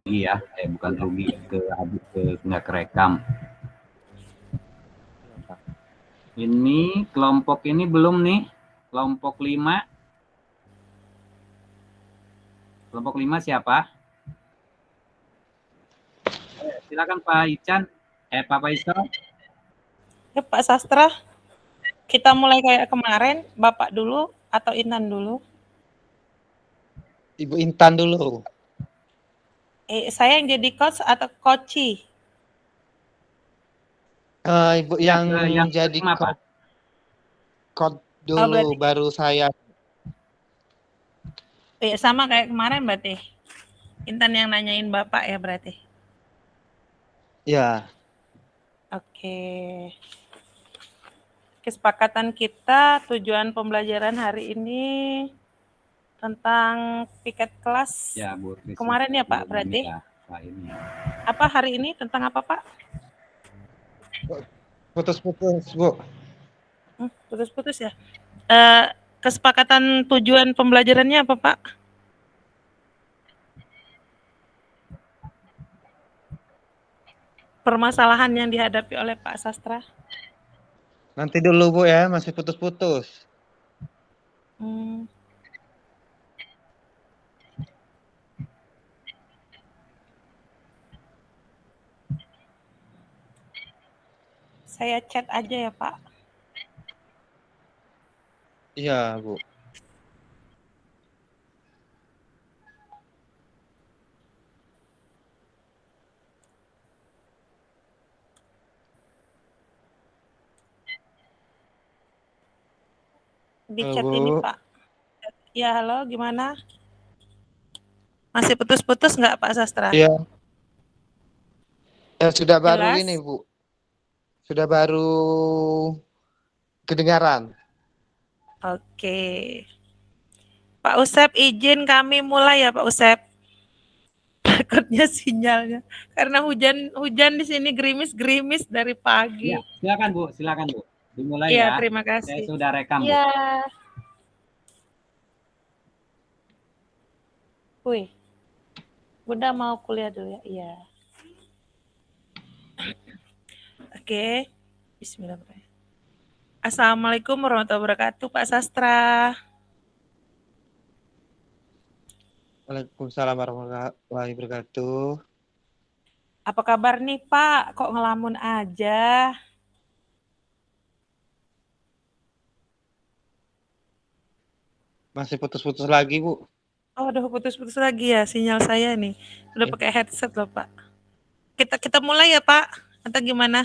Iya, bukan rugi ke habis ke nggak kerekam. Ini kelompok ini belum nih, kelompok 5. Kelompok 5 siapa? Silakan Pak Ican, Pak Faisal. Ya, Pak Sastra, kita mulai kayak kemarin, Bapak dulu atau Intan dulu? Ibu Intan dulu. Saya yang jadi coach atau coachi? Ibu yang jadi coach dulu, berarti, baru saya. sama kayak kemarin berarti. Intan yang nanyain Bapak ya berarti? Ya. Oke. Kesepakatan kita, tujuan pembelajaran hari ini tentang piket kelas. Ya, Bu. Kemarin ya Pak berarti? Ini. Apa hari ini tentang apa Pak? Putus-putus, Bu. Putus-putus ya. Kesepakatan tujuan pembelajarannya apa Pak? Permasalahan yang dihadapi oleh Pak Sastra. Nanti dulu Bu ya, masih putus-putus. Saya chat aja ya Pak. Iya Bu. Di chat ini Pak. Ya halo, gimana? Masih putus-putus nggak Pak Sastra? Iya. Ya sudah Jelas? baru ini Bu. Sudah baru kedengaran. Oke. Pak Usep izin kami mulai ya Pak Usep. Takutnya sinyalnya. Karena hujan di sini gerimis-gerimis dari pagi. Ya, silakan Bu. Dimulai ya. ya. Terima kasih. Saya sudah rekam Bu. Iya. Wih. Bunda mau kuliah dulu ya. Iya. Oke. Bismillahirrahmanirrahim. Assalamualaikum warahmatullahi wabarakatuh Pak Sastra. Waalaikumsalam warahmatullahi wabarakatuh. Apa kabar nih Pak? Kok ngelamun aja? Masih putus-putus lagi Bu. Oh, udah putus-putus lagi ya sinyal saya nih. Udah pakai headset loh Pak. Kita mulai ya Pak. Atau gimana?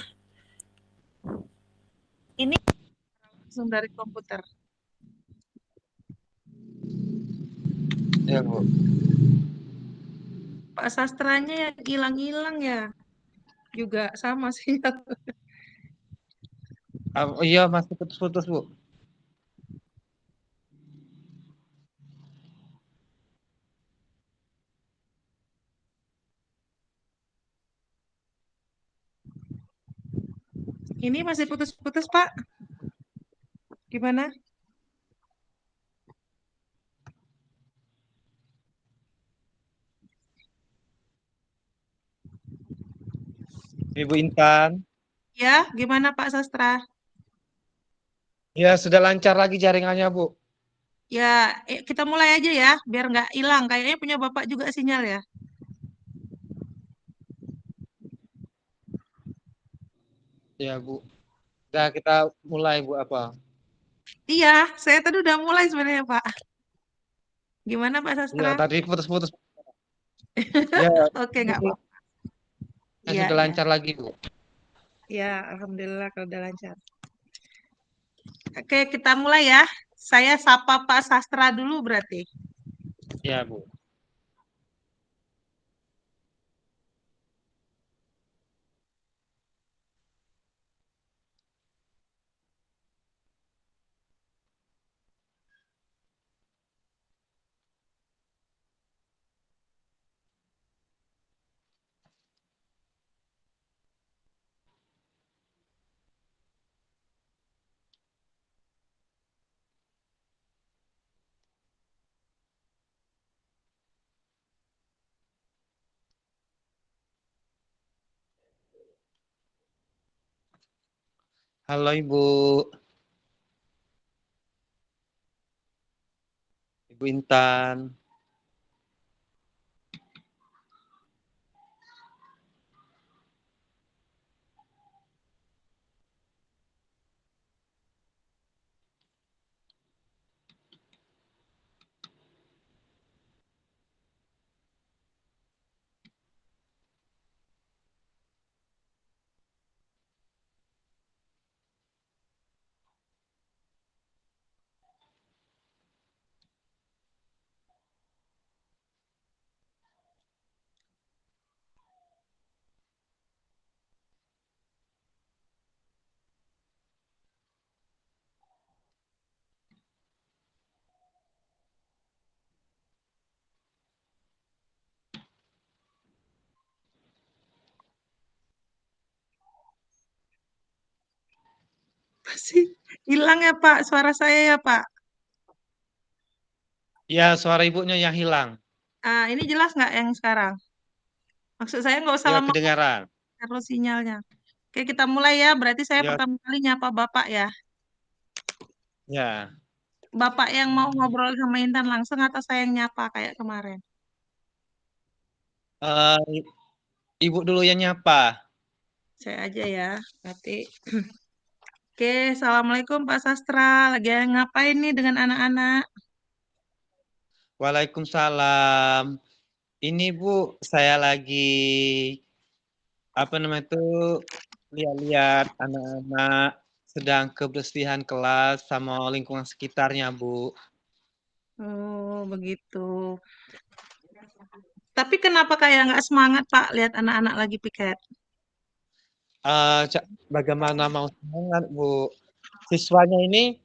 Ini langsung dari komputer. Ya Bu. Pak Sastranya yang hilang-hilang ya. Juga sama sih. Iya masih putus-putus Bu. Ini masih putus-putus Pak. Gimana? Ibu Intan. Ya, gimana Pak Sastra? Ya sudah lancar lagi jaringannya Bu. Ya, kita mulai aja ya, biar nggak hilang. Kayaknya punya Bapak juga sinyal ya. Ya Bu. Nah kita mulai Bu apa? Iya, saya tadi udah mulai sebenarnya Pak. Gimana Pak Sastra? Ya tadi putus-putus. Ya. Oke, nggak apa-apa. Ya, Iya, sudah iya. lancar lagi Bu. Ya, alhamdulillah kalau udah lancar. Oke, kita mulai ya. Saya sapa Pak Sastra dulu berarti. Ya Bu. Halo Ibu. Ibu Intan. Masih hilang ya Pak, suara saya ya Pak. Ya, suara ibunya yang hilang. Ini jelas nggak yang sekarang? Maksud saya nggak usah Ya, lama kedengaran. terus sinyalnya. Oke, kita mulai ya. Berarti saya Ya, pertama kali nyapa Bapak ya. ya. Bapak yang mau ngobrol sama Intan langsung atau saya yang nyapa kayak kemarin? Eh, Ibu dulu yang nyapa. Saya aja ya. Berarti Oke, Assalamualaikum Pak Sastra. Lagi ngapain nih dengan anak-anak? Waalaikumsalam. Ini Bu, saya lagi apa namanya itu lihat-lihat anak-anak sedang kebersihan kelas sama lingkungan sekitarnya, Bu. Oh, begitu. Tapi kenapa kayak nggak semangat Pak lihat anak-anak lagi piket? Bagaimana mau semangat, Bu? Siswanya ini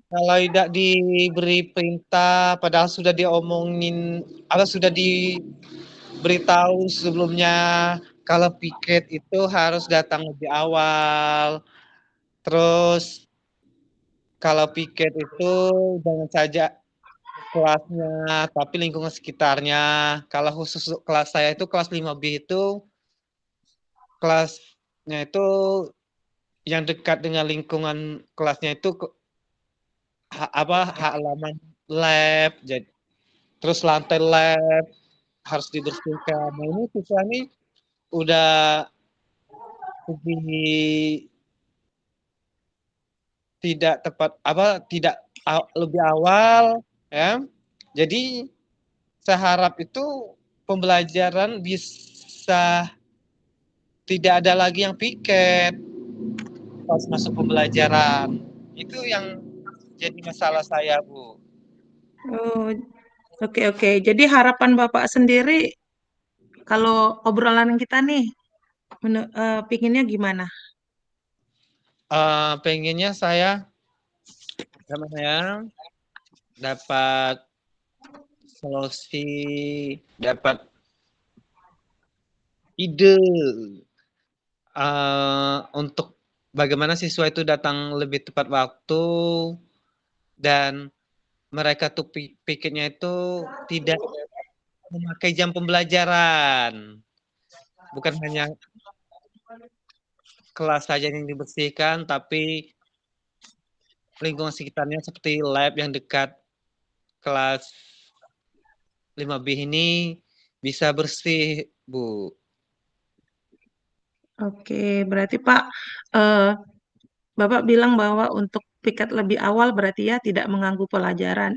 kalau tidak diberi perintah, padahal sudah diomongin, atau sudah diberitahu sebelumnya kalau piket itu harus datang lebih awal. Terus kalau piket itu jangan saja kelasnya, tapi lingkungan sekitarnya. Kalau khusus kelas saya itu kelas 5B itu kelasnya itu yang dekat dengan lingkungan kelasnya itu halaman lab, jadi terus lantai lab harus dibersihkan. Nah ini siswa ini udah segi tidak tepat tidak lebih awal ya. Jadi saya harap itu pembelajaran bisa tidak ada lagi yang piket pas masuk pembelajaran. Itu yang jadi masalah saya, Bu. Oh, oke oke. Jadi harapan Bapak sendiri kalau obrolan kita nih, pinginnya gimana? Pengennya saya gimana ya, dapat solusi, dapat ide untuk bagaimana siswa itu datang lebih tepat waktu dan mereka tuh pikirnya itu tidak memakai jam pembelajaran. Bukan hanya kelas saja yang dibersihkan, tapi lingkungan sekitarnya seperti lab yang dekat kelas 5B ini bisa bersih, Bu. Oke, berarti Pak, eh, Bapak bilang bahwa untuk piket lebih awal berarti ya tidak mengganggu pelajaran.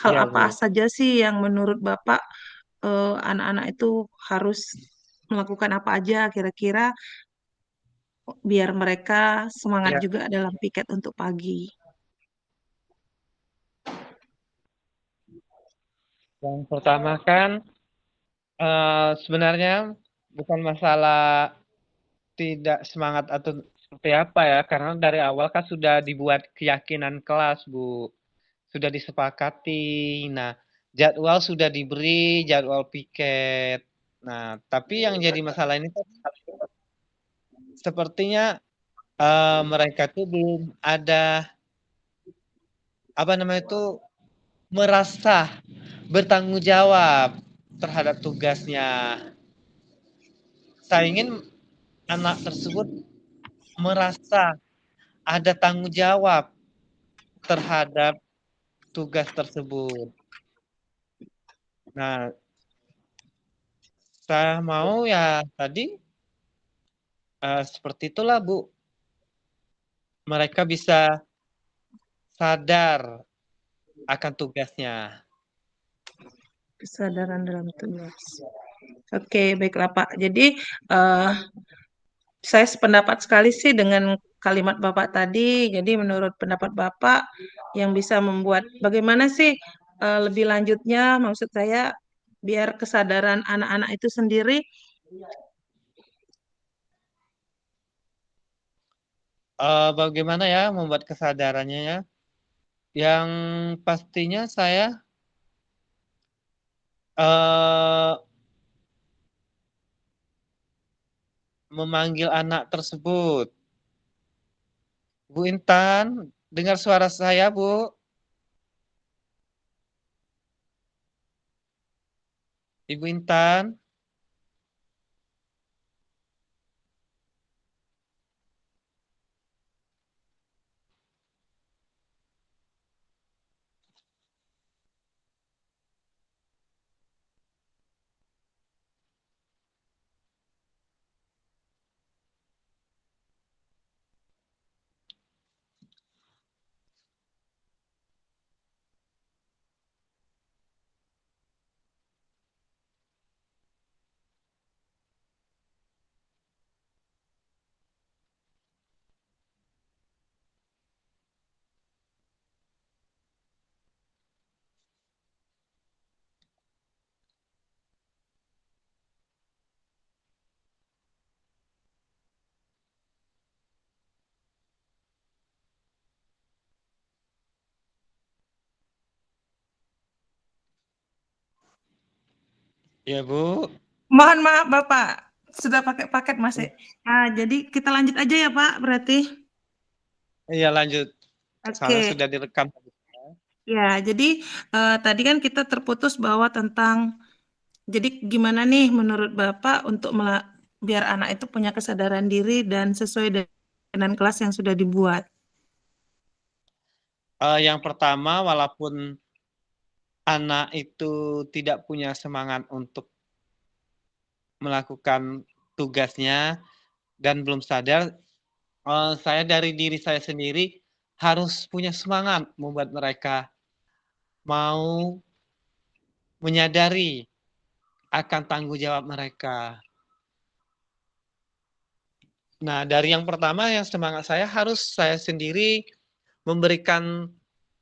Hal Iya, apa Bu. saja sih yang menurut Bapak anak-anak itu harus melakukan apa aja kira-kira biar mereka semangat Ya, juga dalam piket untuk pagi. yang pertama kan sebenarnya bukan masalah tidak semangat atau seperti apa ya, karena dari awal kan sudah dibuat keyakinan kelas, Bu. Sudah disepakati. Nah, jadwal sudah diberi, jadwal piket. Nah, tapi yang jadi masalah ini kan sepertinya mereka tuh belum ada apa namanya itu merasa bertanggung jawab terhadap tugasnya. Saya ingin anak tersebut merasa ada tanggung jawab terhadap tugas tersebut. Nah, saya mau ya tadi seperti itulah Bu. Mereka bisa sadar akan tugasnya. Kesadaran dalam tugas. Oke, baiklah Pak. Jadi saya sependapat sekali sih dengan kalimat Bapak tadi. Jadi menurut pendapat Bapak yang bisa membuat bagaimana sih lebih lanjutnya, maksud saya biar kesadaran anak-anak itu sendiri Bagaimana ya membuat kesadarannya ya? Yang pastinya saya memanggil anak tersebut. Bu Intan, dengar suara saya, Bu? Ibu Intan? Ya, Bu. mohon maaf Bapak sudah pakai paket masih. Jadi kita lanjut aja ya Pak berarti. Iya, lanjut. Soalnya Oke. sudah direkam. Ya, jadi tadi kan kita terputus bahwa tentang jadi gimana nih menurut Bapak untuk biar anak itu punya kesadaran diri dan sesuai dengan kelas yang sudah dibuat. Yang pertama, walaupun anak itu tidak punya semangat untuk melakukan tugasnya dan belum sadar, saya dari diri saya sendiri harus punya semangat membuat mereka mau menyadari akan tanggung jawab mereka. Nah, dari yang pertama yang semangat saya harus saya sendiri memberikan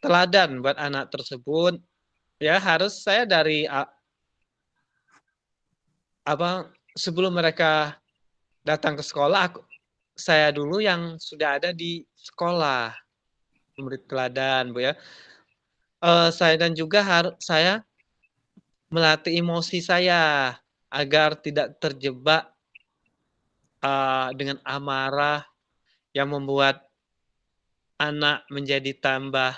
teladan buat anak tersebut. Ya, harus saya dari sebelum mereka datang ke sekolah, saya dulu yang sudah ada di sekolah memberi teladan, Bu ya. Saya dan juga saya melatih emosi saya agar tidak terjebak dengan amarah yang membuat anak menjadi tambah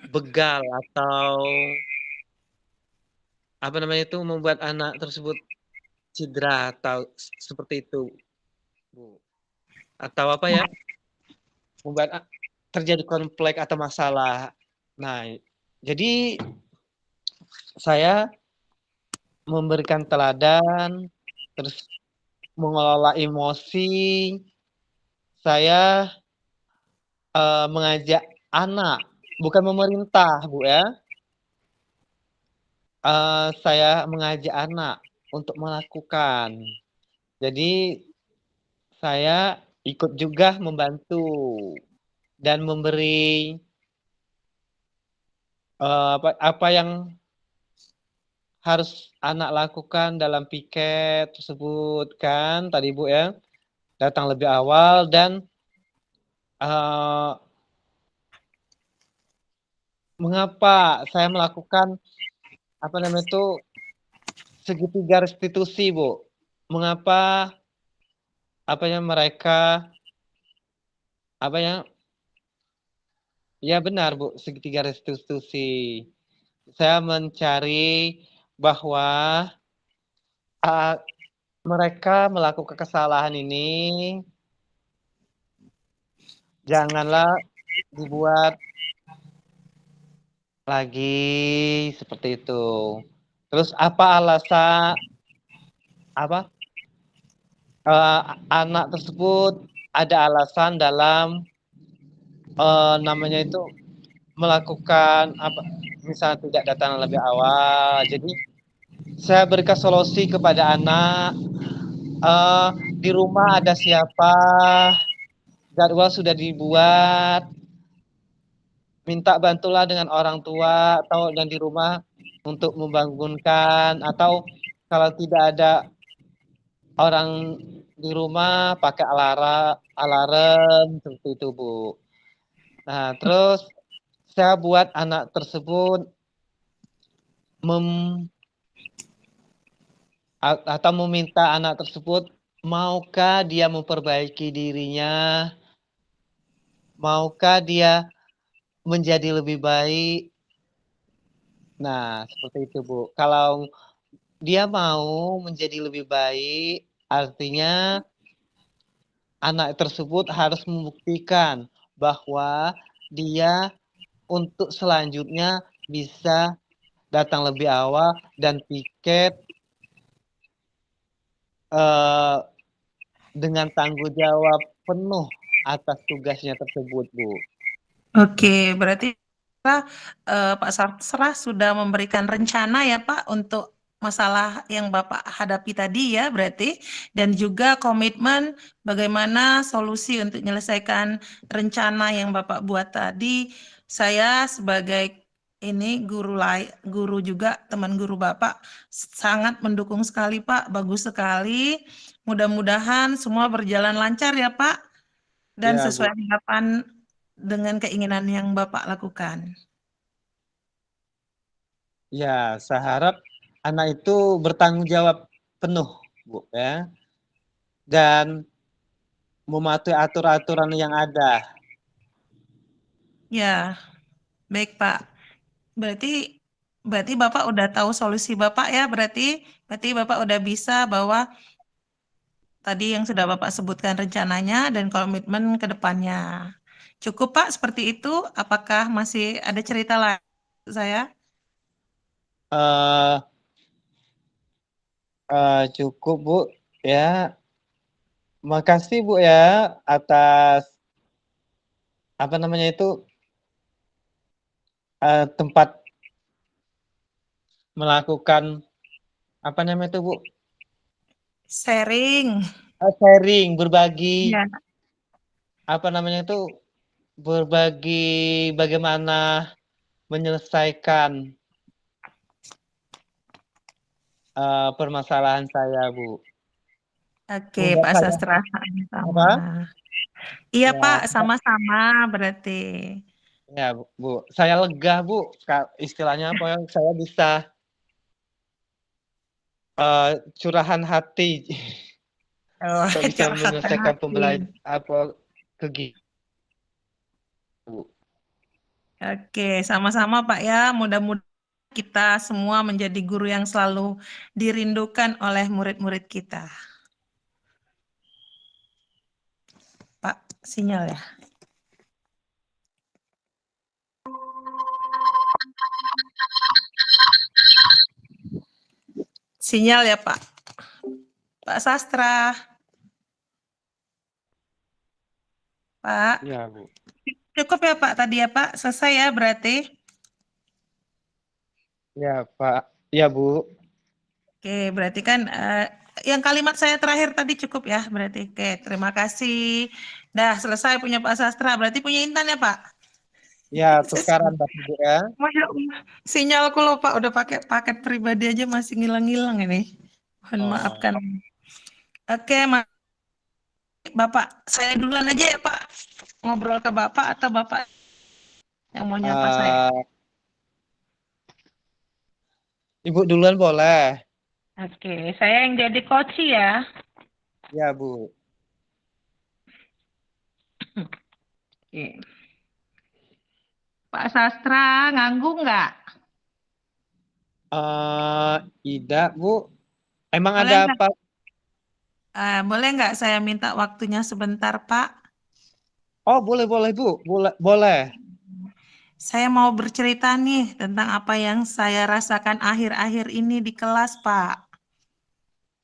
begal atau membuat anak tersebut cedera atau seperti itu, Bu. Atau membuat terjadi konflik atau masalah. Nah, jadi saya memberikan teladan, terus mengelola emosi, saya mengajak anak, bukan memerintah, Bu ya. Saya mengajak anak untuk melakukan. Jadi saya ikut juga membantu dan memberi apa yang harus anak lakukan dalam piket tersebut kan tadi Bu ya. Datang lebih awal dan mengapa saya melakukan segitiga restitusi, Bu? Mengapa mereka ya benar, Bu, segitiga restitusi. Saya mencari bahwa mereka melakukan kesalahan ini janganlah dibuat lagi seperti itu. Terus apa alasan apa anak tersebut ada alasan dalam namanya itu melakukan apa misalnya tidak datang lebih awal. Jadi saya berikan solusi kepada anak di rumah ada siapa, jadwal sudah dibuat, minta bantulah dengan orang tua atau yang di rumah untuk membangunkan atau kalau tidak ada orang di rumah pakai alarm seperti itu, Bu. Nah, terus saya buat anak tersebut atau meminta anak tersebut maukah dia memperbaiki dirinya, maukah dia menjadi lebih baik. Nah, seperti itu, Bu. Kalau dia mau menjadi lebih baik, artinya anak tersebut harus membuktikan bahwa dia untuk selanjutnya bisa datang lebih awal dan piket dengan tanggung jawab penuh atas tugasnya tersebut, Bu. Oke, berarti Pak Sastra sudah memberikan rencana ya Pak untuk masalah yang Bapak hadapi tadi ya berarti, dan juga komitmen bagaimana solusi untuk menyelesaikan rencana yang Bapak buat tadi. Saya sebagai guru juga, teman guru Bapak, sangat mendukung sekali Pak, bagus sekali. Mudah-mudahan semua berjalan lancar ya Pak, dan Ya, Bu. sesuai harapan dengan keinginan yang Bapak lakukan. Ya, saya harap anak itu bertanggung jawab penuh, Bu, ya. Dan mematuhi aturan-aturan yang ada. Ya, baik Pak. Berarti Bapak udah tahu solusi Bapak ya, berarti Bapak udah bisa bahwa tadi yang sudah Bapak sebutkan rencananya dan komitmen ke depannya. Cukup Pak seperti itu? Apakah masih ada cerita lain saya? Uh, cukup, Bu, ya. Makasih, Bu, ya, atas apa namanya itu tempat melakukan apa namanya itu, Bu? Sharing. Sharing, berbagi Ya. apa namanya itu berbagi bagaimana menyelesaikan permasalahan saya, Bu. Oke, Membuat Pak saya Sastra, sama. apa? Iya Pak, Ya, sama-sama berarti. ya, Bu. Saya lega, Bu. Istilahnya apa yang saya bisa curahan hati. Oh, Kok bisa curhatan menyelesaikan hati. kegiatan, Bu. Oke, sama-sama Pak ya. Mudah-mudahan kita semua menjadi guru yang selalu dirindukan oleh murid-murid kita. Pak, sinyal ya. Sinyal ya Pak. Pak Sastra. Pak, Ya, Bu. cukup ya Pak tadi ya Pak. Selesai ya berarti. Ya, Pak. Ya, Bu. Oke, berarti kan yang kalimat saya terakhir tadi cukup ya berarti. Oke, terima kasih. Dah selesai punya Pak Sastra. Berarti punya Intan ya Pak? Ya, tukaran, Bapak, Bu, ya. Masya Allah. Sinyalku loh Pak, udah pakai paket pribadi aja masih ngilang-ngilang ini. Mohon Oh. maafkan. Oke, Bapak, saya duluan aja ya Pak. Ngobrol ke Bapak atau Bapak yang mau nyapa saya? Ibu duluan boleh. Oke, saya yang jadi coach ya. Ya, Bu. Oke. Pak Sastra, nganggu nggak? Tidak, Bu. Emang Boleh ada nggak? apa? Boleh nggak saya minta waktunya sebentar, Pak? Oh, boleh boleh Bu, boleh. Saya mau bercerita nih tentang apa yang saya rasakan akhir-akhir ini di kelas, Pak.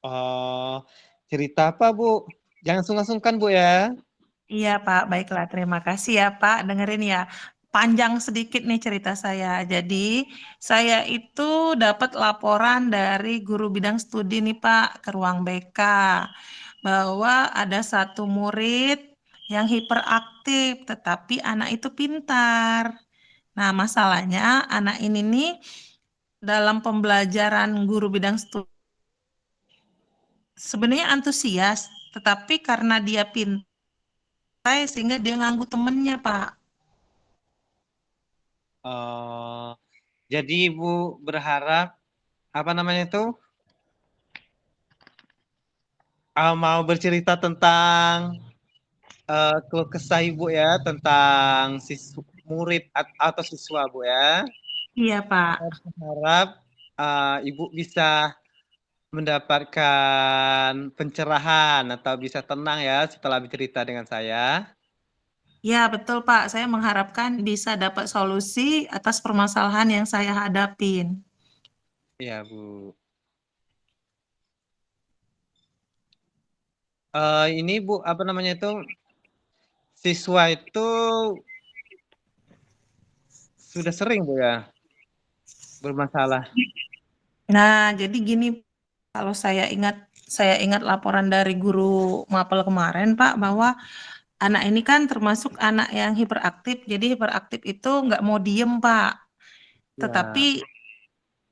Oh, cerita apa Bu? Jangan sungkan-sungkan Bu ya. Iya, Pak. Baiklah, terima kasih ya, Pak. Dengerin ya. Panjang sedikit nih cerita saya. Jadi, saya itu dapat laporan dari guru bidang studi nih, Pak, ke ruang BK, bahwa ada satu murid yang hiperaktif, tetapi anak itu pintar. Nah, masalahnya anak ini nih dalam pembelajaran guru bidang studi sebenarnya antusias, tetapi karena dia pintar sehingga dia nganggu temennya, Pak. Oh, jadi Ibu berharap apa namanya itu? Mau bercerita tentang keluh kesah Ibu ya tentang murid atau siswa Bu ya. Iya, Pak. Saya berharap Ibu bisa mendapatkan pencerahan atau bisa tenang ya setelah bercerita dengan saya. Ya, betul, Pak. Saya mengharapkan bisa dapat solusi atas permasalahan yang saya hadapin. Iya Bu. Ini Bu apa namanya itu siswa itu sudah sering Bu ya bermasalah. Nah, jadi gini, kalau saya ingat laporan dari guru mapel kemarin, Pak, bahwa anak ini kan termasuk anak yang hiperaktif. Jadi hiperaktif itu nggak mau diem, Pak. Ya. Tetapi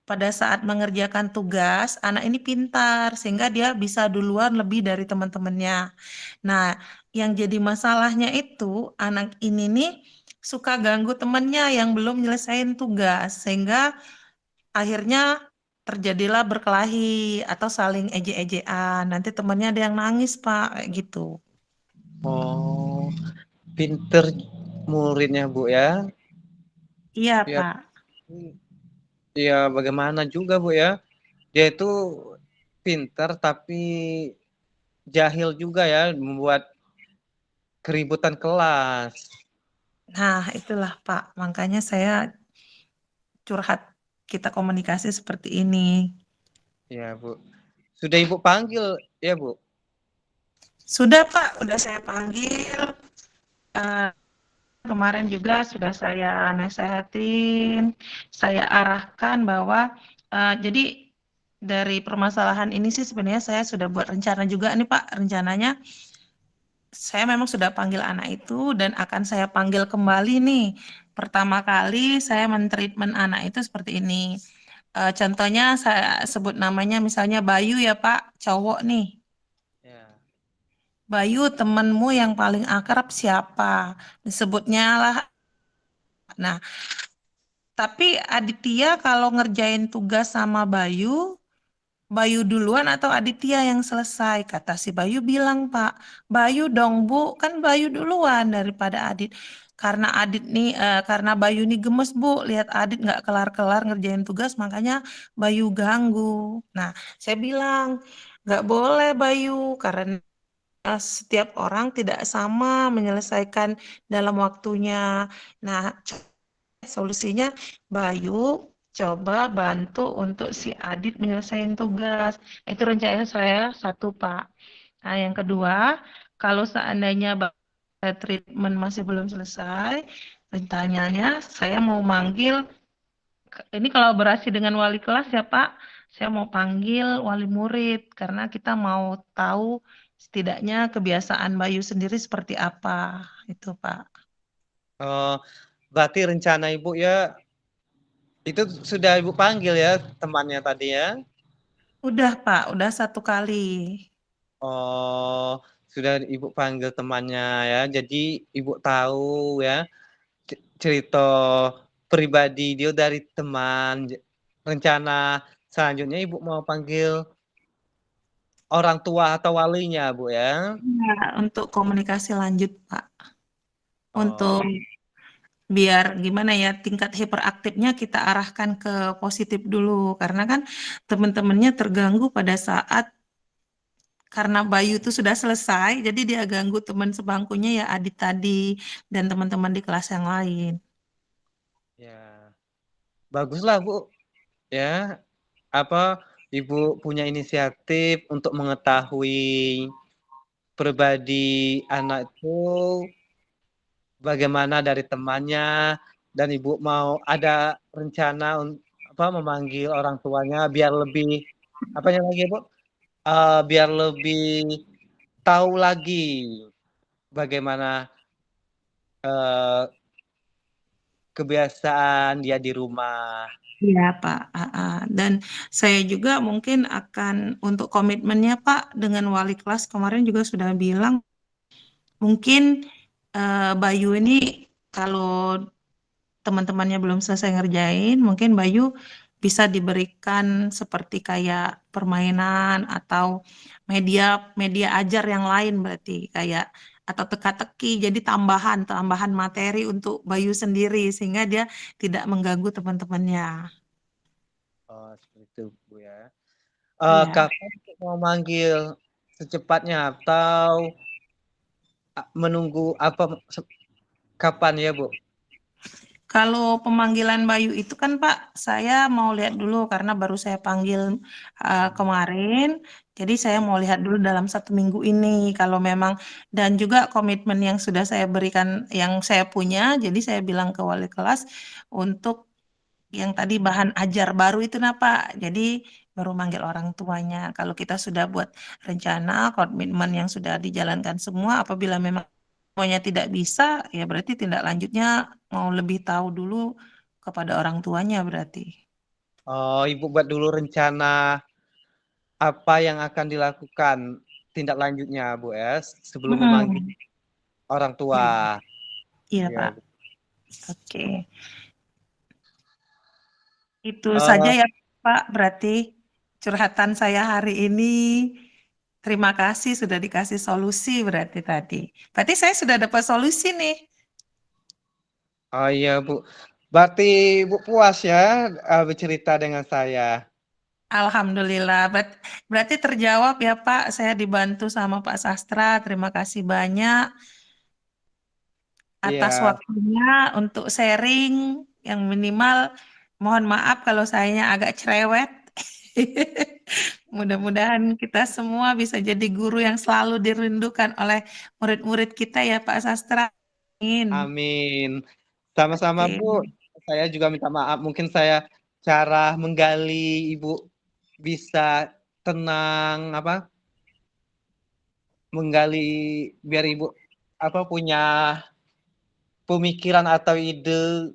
pada saat mengerjakan tugas, anak ini pintar sehingga dia bisa duluan lebih dari teman-temannya. Nah, yang jadi masalahnya itu anak ini nih suka ganggu temannya yang belum nyelesain tugas sehingga akhirnya terjadilah berkelahi atau saling ejek-ejekan. Nanti temannya ada yang nangis, Pak, kayak gitu. Oh, pinter muridnya Bu ya. Iya, Ya, Pak. ya bagaimana juga Bu ya. Dia itu pinter tapi jahil juga ya membuat keributan kelas. Nah, itulah, Pak. Makanya saya curhat kita komunikasi seperti ini. Ya Bu. Sudah Ibu panggil ya Bu. Sudah, Pak, udah saya panggil. Eh, Kemarin juga sudah saya nasehatin, saya arahkan bahwa jadi dari permasalahan ini sih sebenarnya saya sudah buat rencana juga nih Pak. Rencananya saya memang sudah panggil anak itu dan akan saya panggil kembali nih. Pertama kali saya mentreatment anak itu seperti ini. Contohnya saya sebut namanya misalnya Bayu ya Pak, cowok nih. Ya. Bayu, temenmu yang paling akrab siapa? Disebutnya lah. Nah, tapi Aditya kalau ngerjain tugas sama Bayu, Bayu duluan atau Aditya yang selesai? Kata si Bayu bilang, Pak, Bayu dong Bu, kan Bayu duluan daripada Adit. Karena Bayu nih gemes Bu, lihat Adit nggak kelar-kelar ngerjain tugas, makanya Bayu ganggu. Nah, saya bilang, nggak boleh Bayu, karena setiap orang tidak sama menyelesaikan dalam waktunya. Nah, solusinya, Bayu coba bantu untuk si Adit menyelesaikan tugas. Itu rencana saya satu, Pak. Nah, yang kedua, kalau seandainya treatment masih belum selesai, rencananya saya mau manggil, ini kolaborasi dengan wali kelas ya, Pak. Saya mau panggil wali murid karena kita mau tahu setidaknya kebiasaan Bayu sendiri seperti apa. Itu, Pak. Berarti rencana Ibu ya itu sudah Ibu panggil ya temannya tadi ya. Udah, Pak. Udah satu kali. Oh, sudah Ibu panggil temannya ya. Jadi Ibu tahu ya cerita pribadi dia dari teman. Rencana selanjutnya Ibu mau panggil orang tua atau walinya, Bu ya. Ya, untuk komunikasi lanjut, Pak. Oh, Untuk biar gimana ya, tingkat hiperaktifnya kita arahkan ke positif dulu. Karena kan teman-temannya terganggu pada saat karena Bayu itu sudah selesai, jadi dia ganggu teman sebangkunya ya Adit tadi dan teman-teman di kelas yang lain. Ya, baguslah Bu. Ya, apa Ibu punya inisiatif untuk mengetahui pribadi anak itu bagaimana dari temannya, dan Ibu mau ada rencana memanggil orang tuanya biar lebih lagi Bu? Biar lebih tahu lagi bagaimana eh, kebiasaan dia di rumah. Iya Pak, dan saya juga mungkin akan untuk komitmennya Pak dengan wali kelas kemarin juga sudah bilang mungkin Bayu ini kalau teman-temannya belum selesai ngerjain, mungkin Bayu bisa diberikan seperti kayak permainan atau media media ajar yang lain berarti kayak atau teka-teki jadi tambahan materi untuk Bayu sendiri sehingga dia tidak mengganggu teman-temannya. Oh, seperti itu Bu ya. Iya. Kapan mau manggil, secepatnya atau menunggu kapan ya Bu? Kalau pemanggilan Bayu itu kan Pak, saya mau lihat dulu karena baru saya panggil kemarin. Jadi saya mau lihat dulu dalam 1 minggu ini kalau memang dan juga komitmen yang sudah saya berikan yang saya punya. Jadi saya bilang ke wali kelas untuk yang tadi bahan ajar baru itu nah Pak. Jadi baru manggil orang tuanya. Kalau kita sudah buat rencana, komitmen yang sudah dijalankan semua, apabila memang semuanya tidak bisa, ya berarti tindak lanjutnya mau lebih tahu dulu kepada orang tuanya berarti. Oh, Ibu buat dulu rencana apa yang akan dilakukan tindak lanjutnya Bu ya, sebelum memanggil Mm-mm. orang Iya, tua. iya Ya, Pak. Bu. Oke. Itu saja Eh, ya Pak, berarti curhatan saya hari ini. Terima kasih sudah dikasih solusi berarti tadi. Berarti saya sudah dapat solusi nih. oh iya Bu. Berarti Bu puas ya bercerita dengan saya. Alhamdulillah. Berarti terjawab ya Pak. Saya dibantu sama Pak Sastra. Terima kasih banyak atas Iya, waktunya untuk sharing. Yang minimal mohon maaf kalau sayanya agak cerewet. Mudah-mudahan kita semua bisa jadi guru yang selalu dirindukan oleh murid-murid kita ya Pak Sastra. Amin. amin. Sama-sama Oke. Bu. Saya juga minta maaf. Mungkin saya cara menggali Ibu bisa tenang menggali biar Ibu punya pemikiran atau ide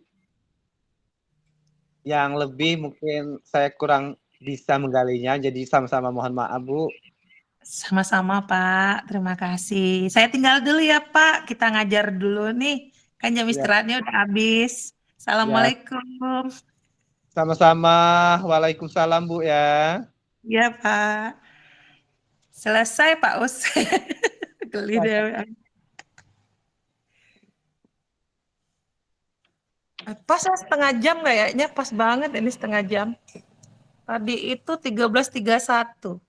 yang lebih, mungkin saya kurang bisa menggalinya, jadi sama-sama mohon maaf Bu. Sama-sama Pak, terima kasih. Saya tinggal dulu ya Pak, kita ngajar dulu nih. Kan jam Ya, istirahatnya udah habis. ya, Assalamualaikum. sama-sama. Waalaikumsalam Bu ya. Ya Pak. Selesai Pak Us. Geli deh. Pas ya, 1/2 jam kayaknya, pas banget ini 1/2 jam. Tadi itu 13.31.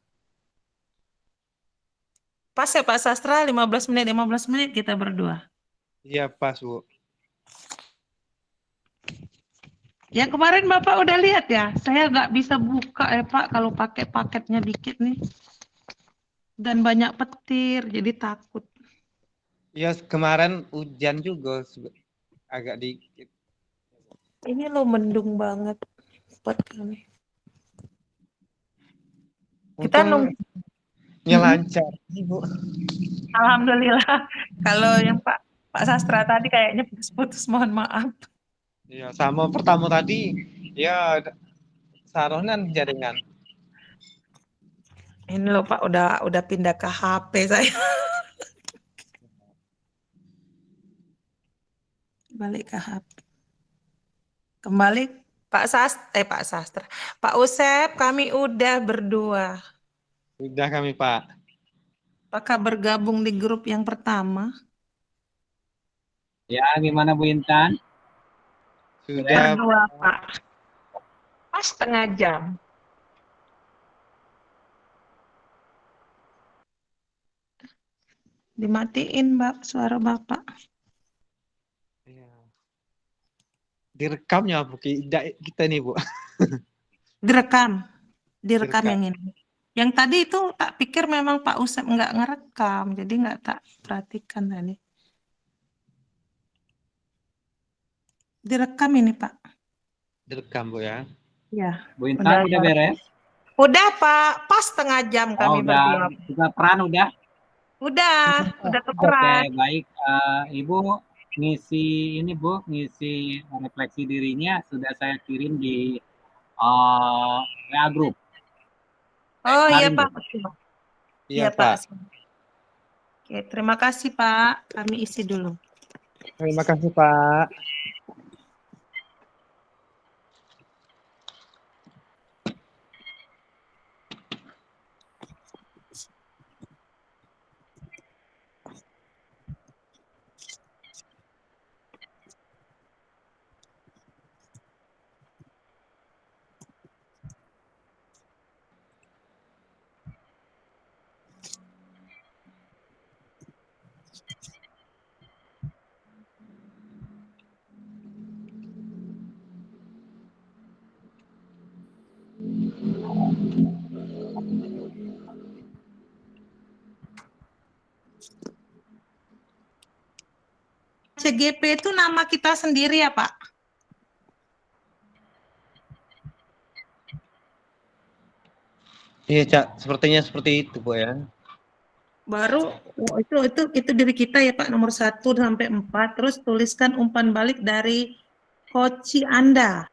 Pas ya Pak Sastra, 15 menit kita berdua. Iya pas Bu. Yang kemarin Bapak udah lihat ya, saya nggak bisa buka ya Pak kalau pakai paketnya dikit nih. Dan banyak petir, jadi takut. Ya kemarin hujan juga agak dikit. Ini lo mendung banget buat kami. Kita Untung nunggu. lancar Bu. Alhamdulillah. Kalau yang Pak Sastra tadi kayaknya putus-putus, mohon maaf. Ya sama pertama tadi ya saronan jaringan. Ini loh Pak, udah pindah ke HP saya. Balik ke HP. Kembali Pak Sastra. Pak Usep, kami udah berdua. Sudah kami Pak. Apakah bergabung di grup yang pertama? Ya, gimana Bu Intan? Sudah Berdua Pak. Pas 1/2 jam. Dimatiin, Mbak, suara Bapak. Iya. Direkamnya Bu kita nih Bu. Direkam. Direkam Direkam. yang ini. Yang tadi itu tak pikir memang Pak Usep nggak ngerekam, jadi nggak tak perhatikan tadi. Direkam ini, Pak. Direkam Bu ya. Ya, Bu Intan udah beres? Udah, Pak. Pas setengah jam kami Oh, berdua. udah juga peran udah. Udah Oke, tukeran. baik. Ibu ngisi ini Bu, ngisi refleksi dirinya sudah saya kirim di WA Group. Oh iya, Kemarin, Bu. Pak. Iya Iya, Pak. Pak. Oke, terima kasih, Pak. Kami isi dulu. Terima kasih Pak. CGP itu nama kita sendiri ya, Pak? Iya Cak, sepertinya seperti itu Bu ya. Baru oh, itu diri kita ya, Pak, nomor 1 sampai 4. Terus tuliskan umpan balik dari coach Anda.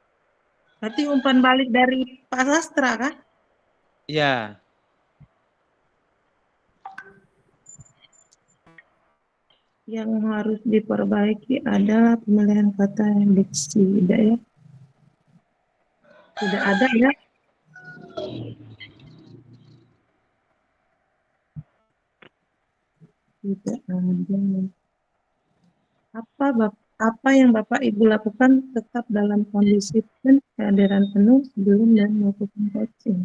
Berarti umpan balik dari Pak Sastra kan? Iya. Yang harus diperbaiki adalah pemilihan kata yang diksi, tidak ya? Tidak ada ya? Tidak ada. Apa yang Bapak Ibu lakukan tetap dalam kondisi dan kehadiran penuh sebelum dan melakukan coaching.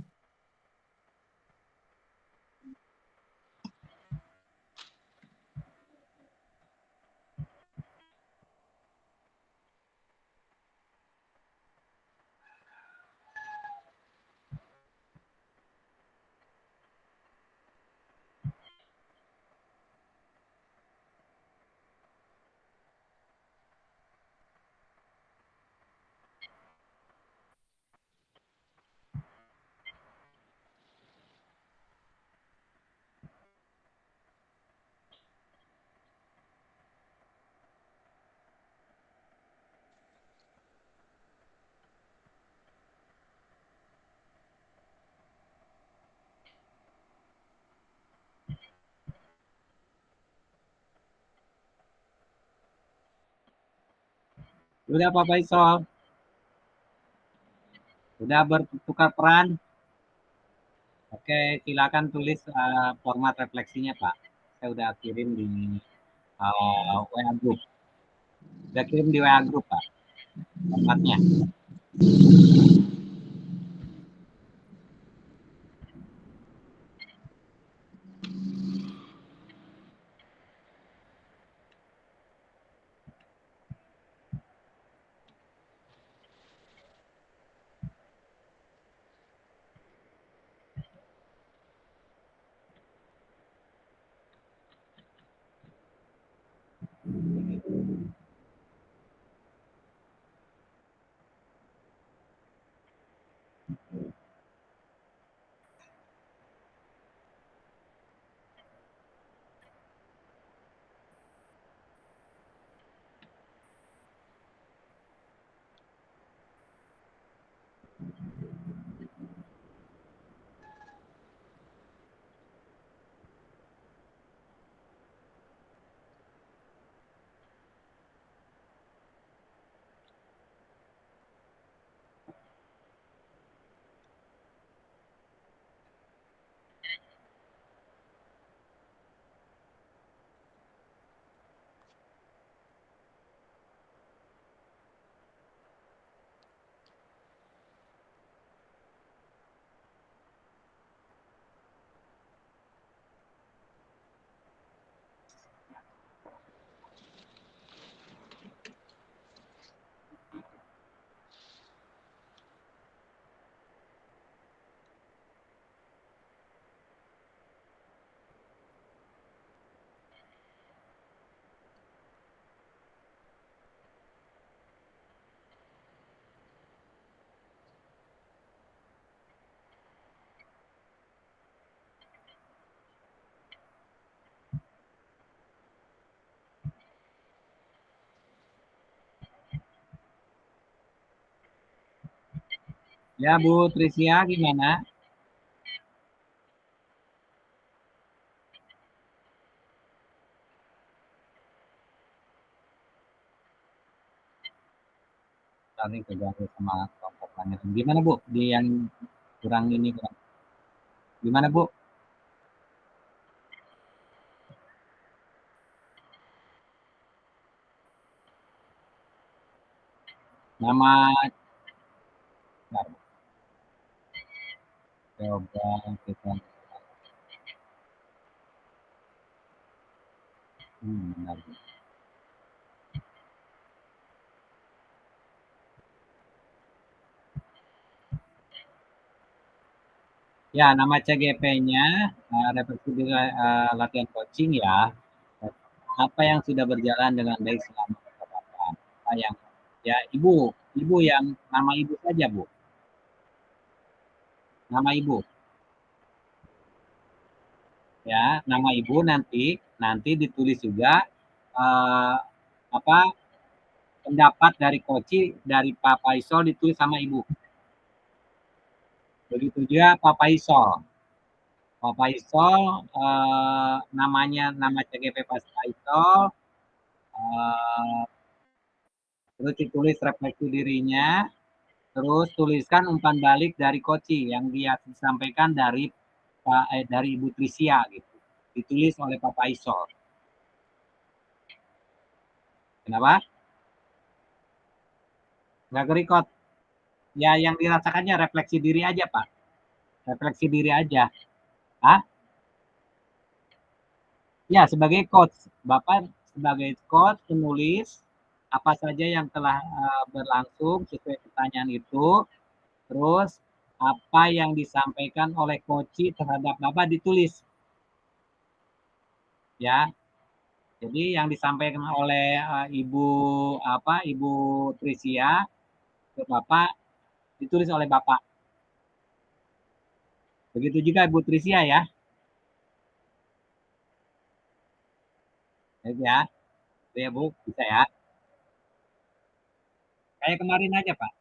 Sudah Pak Faisal? Sudah bertukar peran? Oke, silakan tulis format refleksinya Pak. Saya udah kirim di WA Group. Udah kirim di WA Group Pak, formatnya. Ya, Bu Trisya gimana? Tadi keganggu sama kelompok lain. Gimana, Bu? Di yang kurang ini kurang. Gimana, Bu? Nama bentar, coba kita bentar. Ya, nama CGP-nya refleksi diri latihan coaching ya. Apa yang sudah berjalan dengan baik selama percobaan? Apa yang ya ibu yang nama ibu saja Bu, nama ibu ya, nama ibu nanti nanti ditulis juga eh, apa pendapat dari coach dari Pak Faisal ditulis sama ibu. Begitu juga Pak Faisal. Pak Faisal namanya nama CGP Pak Faisal eh, terus ditulis refleksi dirinya, terus tuliskan umpan balik dari Koci yang dia disampaikan dari Ibu Trisya gitu. Ditulis oleh Pak Faisal. Kenapa? Nggak record. Ya yang dirasakannya refleksi diri aja, Pak. Refleksi diri aja. Ah, ya sebagai coach. Bapak sebagai coach penulis apa saja yang telah berlangsung sesuai pertanyaan itu. Terus apa yang disampaikan oleh coach terhadap Bapak ditulis. Ya, jadi yang disampaikan oleh Ibu Trisya ke Bapak ditulis oleh Bapak. Begitu juga Ibu Trisya ya. Baik ya. Itu ya Bu, bisa ya. Kayak kemarin aja Pak.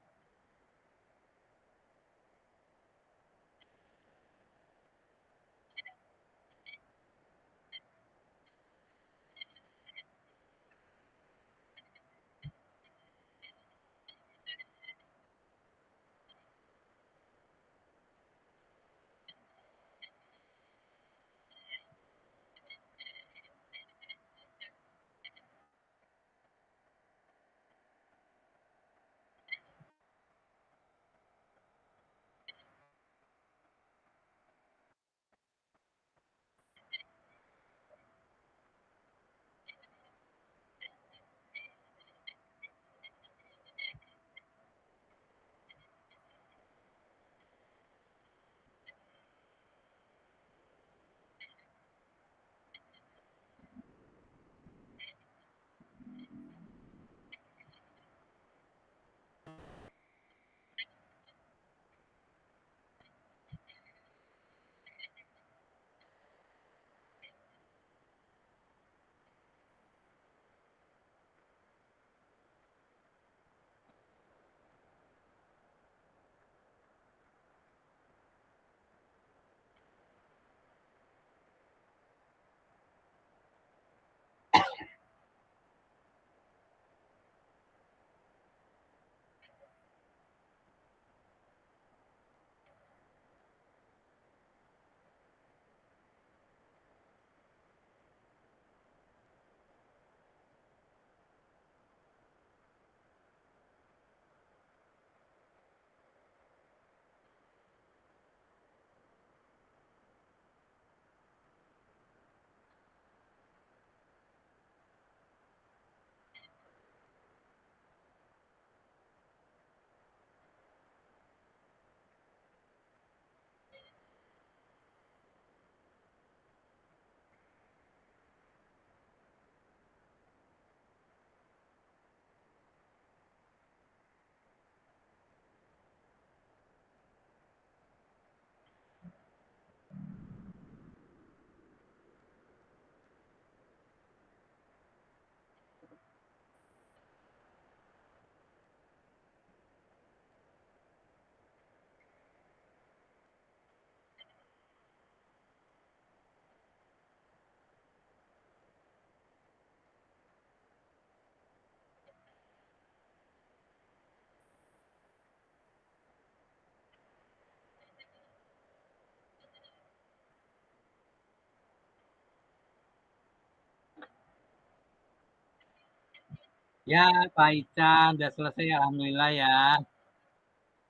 Ya, Pak Ican, udah selesai alhamdulillah ya.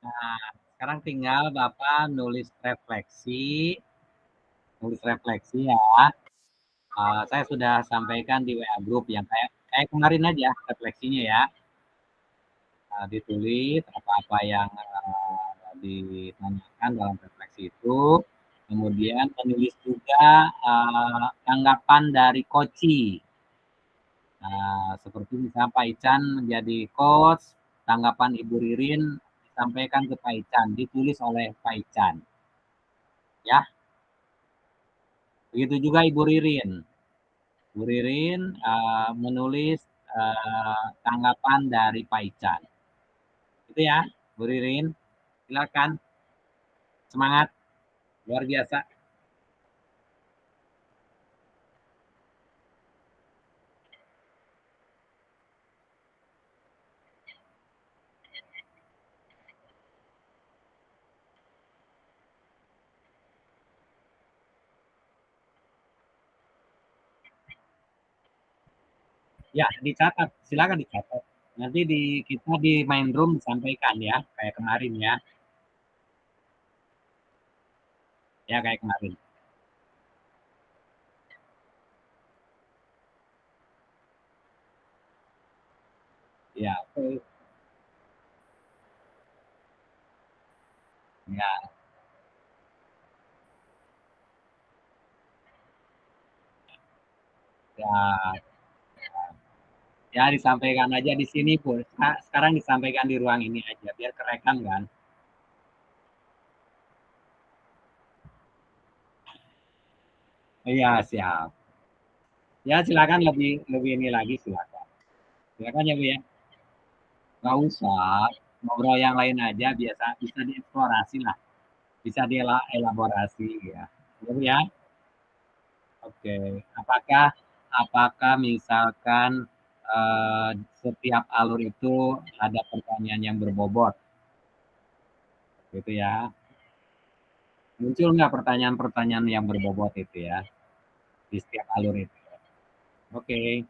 Nah, sekarang tinggal Bapak nulis refleksi ya. Saya sudah sampaikan di WA Group yang kayak kemarin aja refleksinya ya. Ditulis apa-apa yang ditanyakan dalam refleksi itu. Kemudian menulis juga tanggapan dari Koci. Seperti misalnya Pak Ican menjadi coach, tanggapan Ibu Ririn disampaikan ke Pak Ican, ditulis oleh Pak Ican. Ya, begitu juga Ibu Ririn. Ibu Ririn menulis tanggapan dari Pak Ican. Itu ya, Bu Ririn. Silakan. Semangat. Luar biasa. Ya, dicatat. Silakan dicatat. Nanti kita di main room disampaikan ya, kayak kemarin ya. Ya, kayak kemarin. Ya, oke. Ya, ya, ya disampaikan aja di sini, Bu. Sekarang disampaikan di ruang ini aja, biar kerekam kan. Iya, siap. Ya, silakan lebih lebih ini lagi silakan. Silakan ya, Bu ya. Nggak usah. Ngobrol yang lain aja biasa bisa dieksplorasi lah. Bisa dielaborasi ya. Ya, Bu ya. Oke. Apakah apakah misalkan setiap alur itu ada pertanyaan yang berbobot gitu ya. Muncul nggak pertanyaan-pertanyaan yang berbobot itu ya di setiap alur itu. Oke.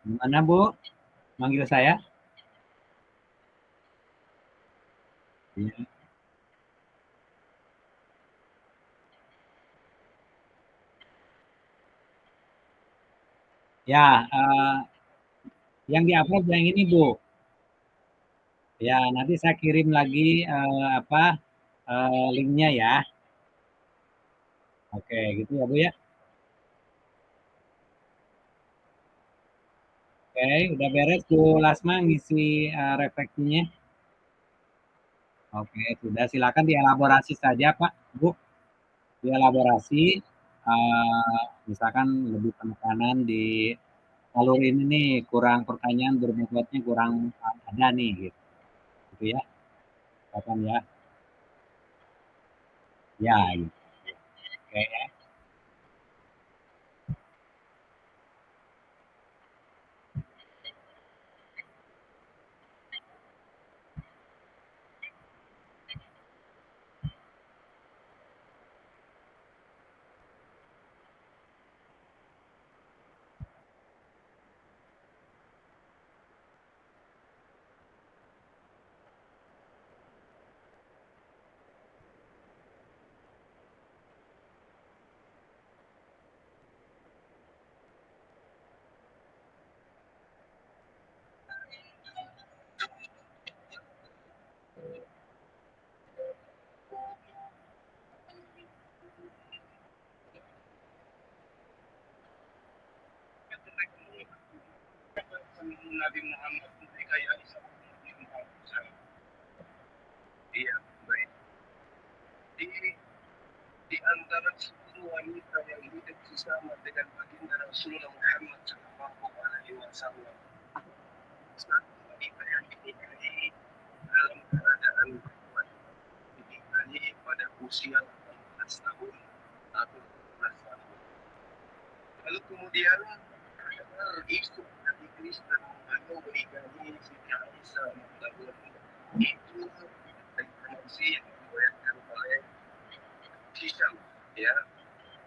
Gimana Bu? Manggil saya? Iya. Ya, yang di-upload yang ini Bu. Ya, nanti saya kirim lagi apa linknya ya. Oke, gitu ya Bu ya. Oke, udah beres Bu Lasma ngisi refleksinya. Oke, sudah silakan dielaborasi saja Pak, Bu. Dielaborasi, misalkan lebih penekanan di alur ini nih kurang pertanyaan berbobotnya kurang ada nih gitu, gitu ya, silakan ya. Ya, gitu. Oke. Nabi Muhammad Iya, baik. Di antara 10 wanita yang hidup bersama dengan baginda Rasulullah Muhammad Sallallahu Alaihi Wasallam, satu wanita yang dinikahi dalam keadaan kuat, dinikahi pada usia 18 tahun atau 12 tahun. Lalu kemudian isu dari Kristen lalu menikahi Siti Aisyah itu refleksi yang digoyangkan oleh Hisham, ya.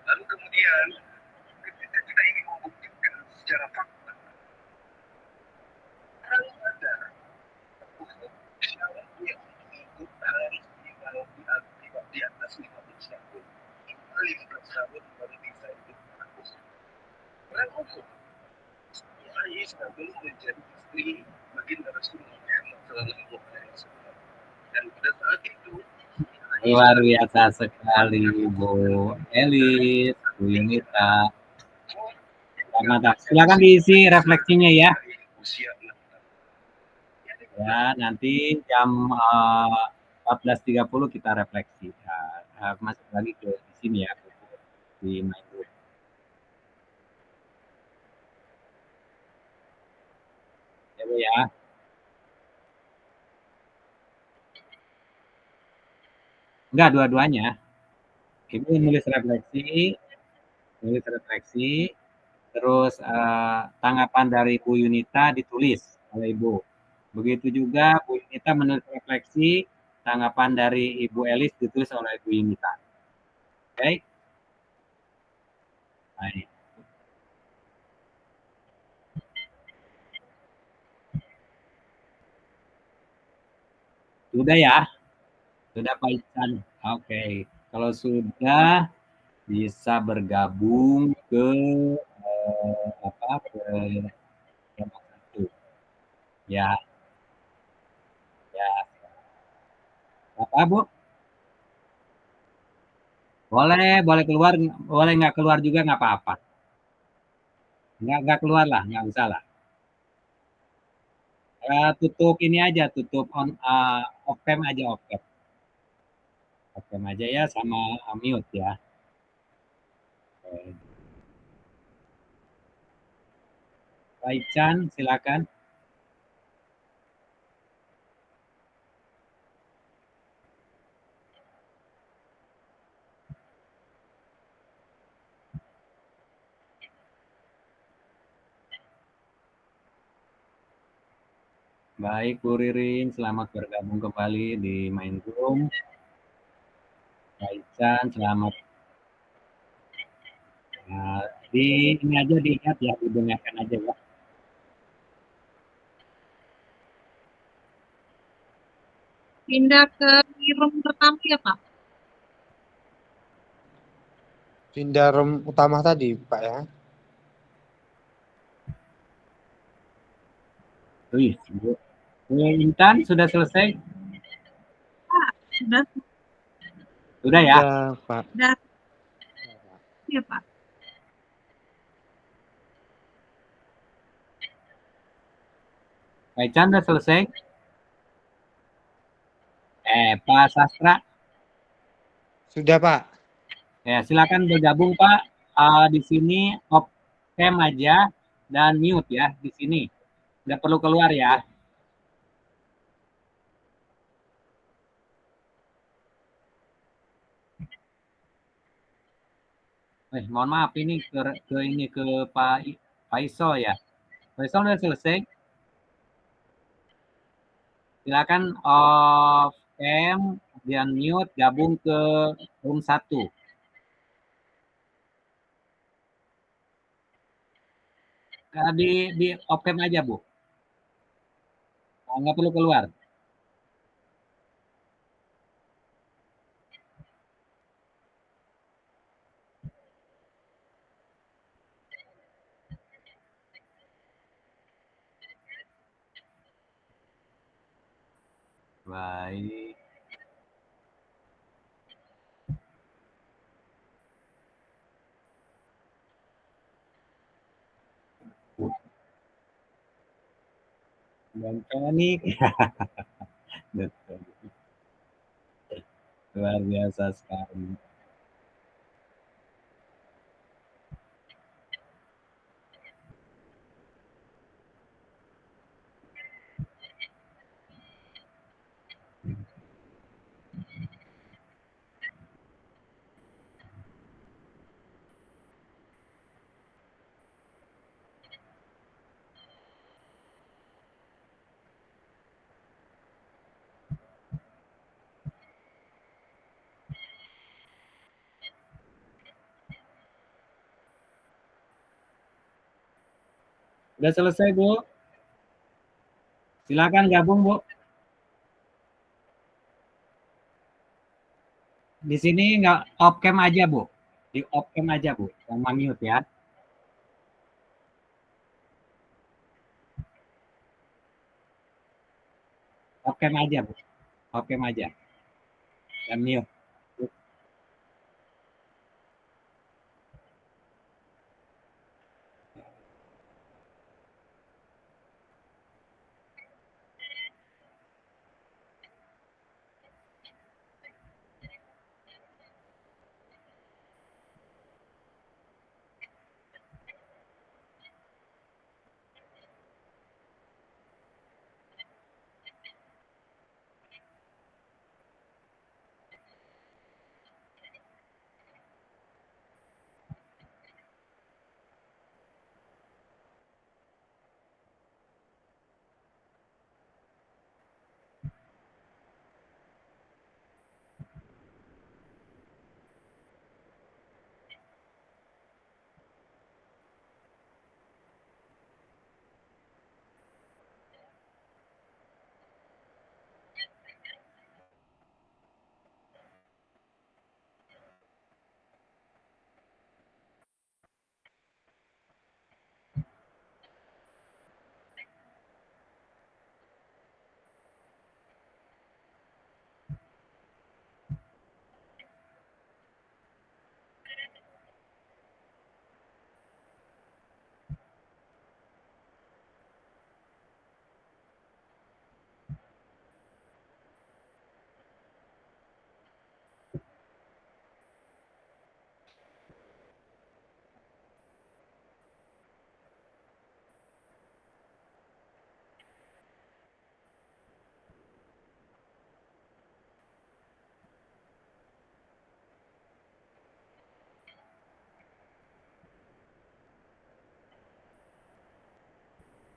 Lalu kemudian ketika kita ingin membuktikan secara fakta, harus ada hukum syarat yang itu harus di atas 15 tahun. 15 tahun baru bisa hidup bagus. Karena hukum Aisyah belum menjadi istri baginda Rasulullah Muhammad Sallallahu Alaihi Wasallam. Dan pada saat itu Luar biasa sekali, Bu Elis, Bu Yunita. Selamat. Silakan diisi refleksinya ya. usia 6 tahun. Ya, nanti jam 14.30 kita refleksi. Masuk lagi ke di sini ya, di main group. Ya, Bu ya. Enggak, dua-duanya. Ibu nulis refleksi, terus tanggapan dari Bu Yunita ditulis oleh Ibu. Begitu juga Bu Yunita menulis refleksi, tanggapan dari Ibu Elis ditulis oleh Bu Yunita. Oke? Baik. Sudah ya? Sudah Pak Ican? Oke. Kalau sudah, bisa bergabung ke kelompok 1. Ya, ya. Apa, Bu? Boleh keluar, boleh nggak keluar juga nggak apa-apa. Nggak keluar lah, nggak usah lah. Tutup ini aja, tutup off cam aja, off cam. Off cam aja ya, sama mute ya. Oke. Pak Ican, silakan. Baik, Bu Ririn, selamat bergabung kembali di main room. Pak Ican, selamat. Nah, ini aja diingat ya, didengarkan aja ya. Pindah ke room pertama ya, Pak? Pindah room utama tadi, Pak ya. Wih, Bu Intan sudah selesai? Pak, sudah. Sudah ya? Sudah, Pak. Sudah. Ya, Pak. Pak Ican sudah selesai? Pak Sastra? Sudah, Pak. Ya, silakan bergabung Pak. Di sini off cam aja dan mute ya di sini. Nggak perlu keluar ya. Mohon maaf ini ke Pak Faisal ya. Faisal udah selesai. Silakan off cam dan mute gabung ke room 1. Di off cam aja, Bu. Nggak perlu keluar. Baik. Dan panik. Luar biasa sekali. Udah selesai, Bu? Silakan gabung, Bu. Di sini nggak off cam aja, Bu. Di off cam aja, Bu. Sama mute ya. Off cam aja, Bu. Off cam aja. Dan mute.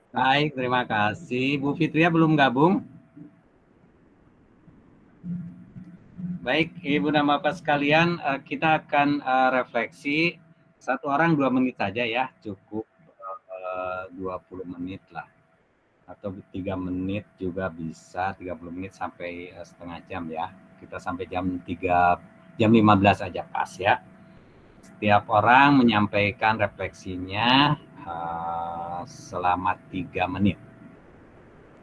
Baik, terima kasih. Bu Fitria belum gabung? Baik, Ibu dan Bapak sekalian, kita akan refleksi 1 orang 2 menit saja ya, cukup 20 menit lah. Atau 3 menit juga bisa, 30 menit sampai setengah jam ya. Kita sampai jam 15 aja pas ya. Setiap orang menyampaikan refleksinya selama 3 menit.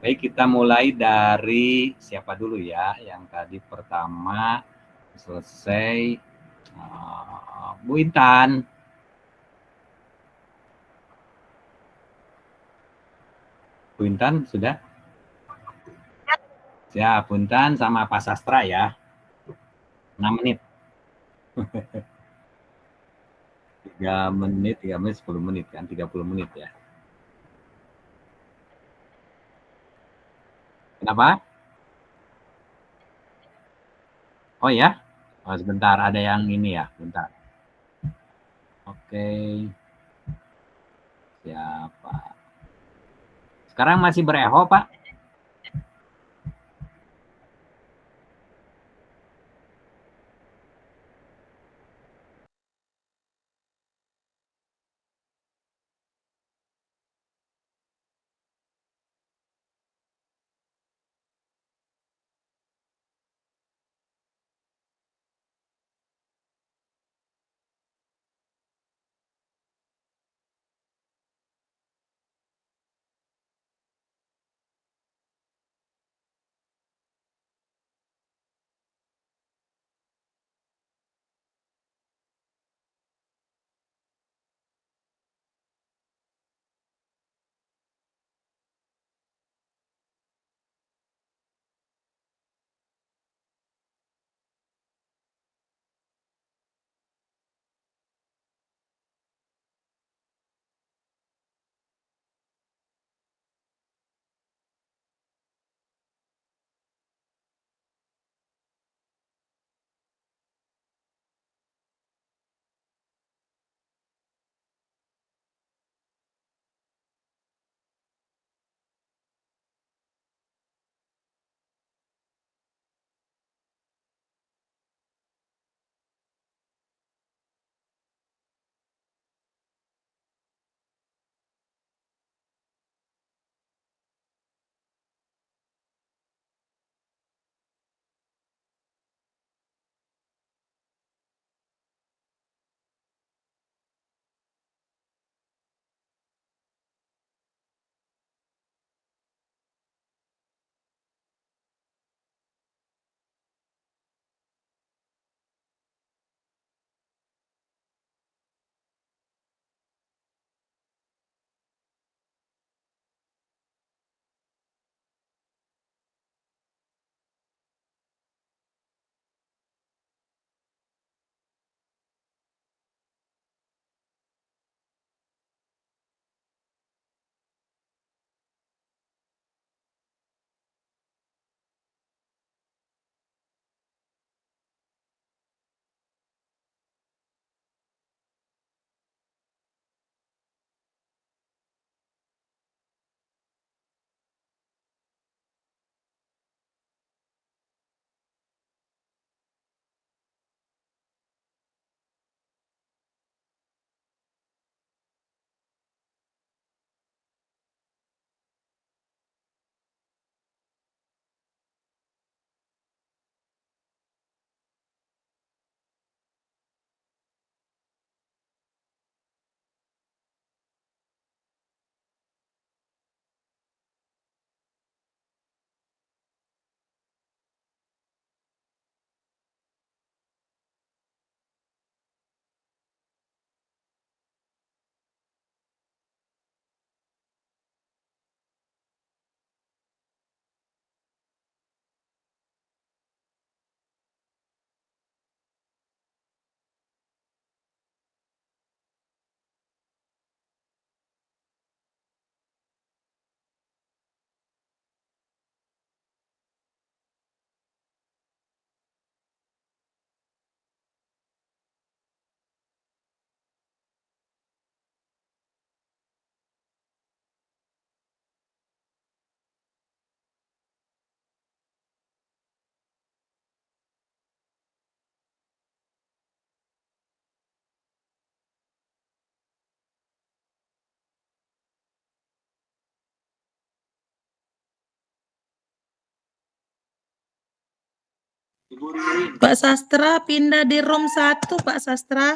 Baik, kita mulai dari siapa dulu ya? Yang tadi pertama selesai, Bu Intan. Bu Intan sudah? Siap, Bu Intan sama Pak Sastra ya. 6 menit. 3 menit, 10 menit kan, 30 menit ya. Kenapa? Oh ya? Oh, sebentar, ada yang ini ya, bentar. Oke. Siapa? Sekarang masih bereho, Pak? Ibu Ririn. Pak Sastra pindah di room 1, Pak Sastra.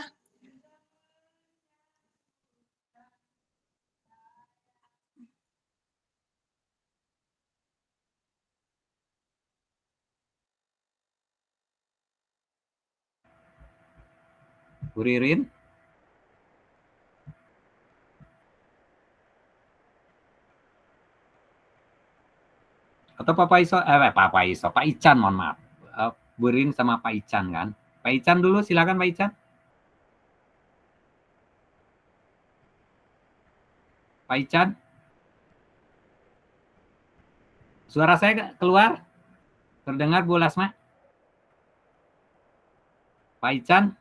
Bu Ririn. Atau Pak Ican, mohon maaf. Bu Ririn sama Pak Ican kan. Pak Ican dulu, silakan Pak Ican. Pak Ican. Suara saya keluar? Terdengar Bu Lasma? Pak Ican?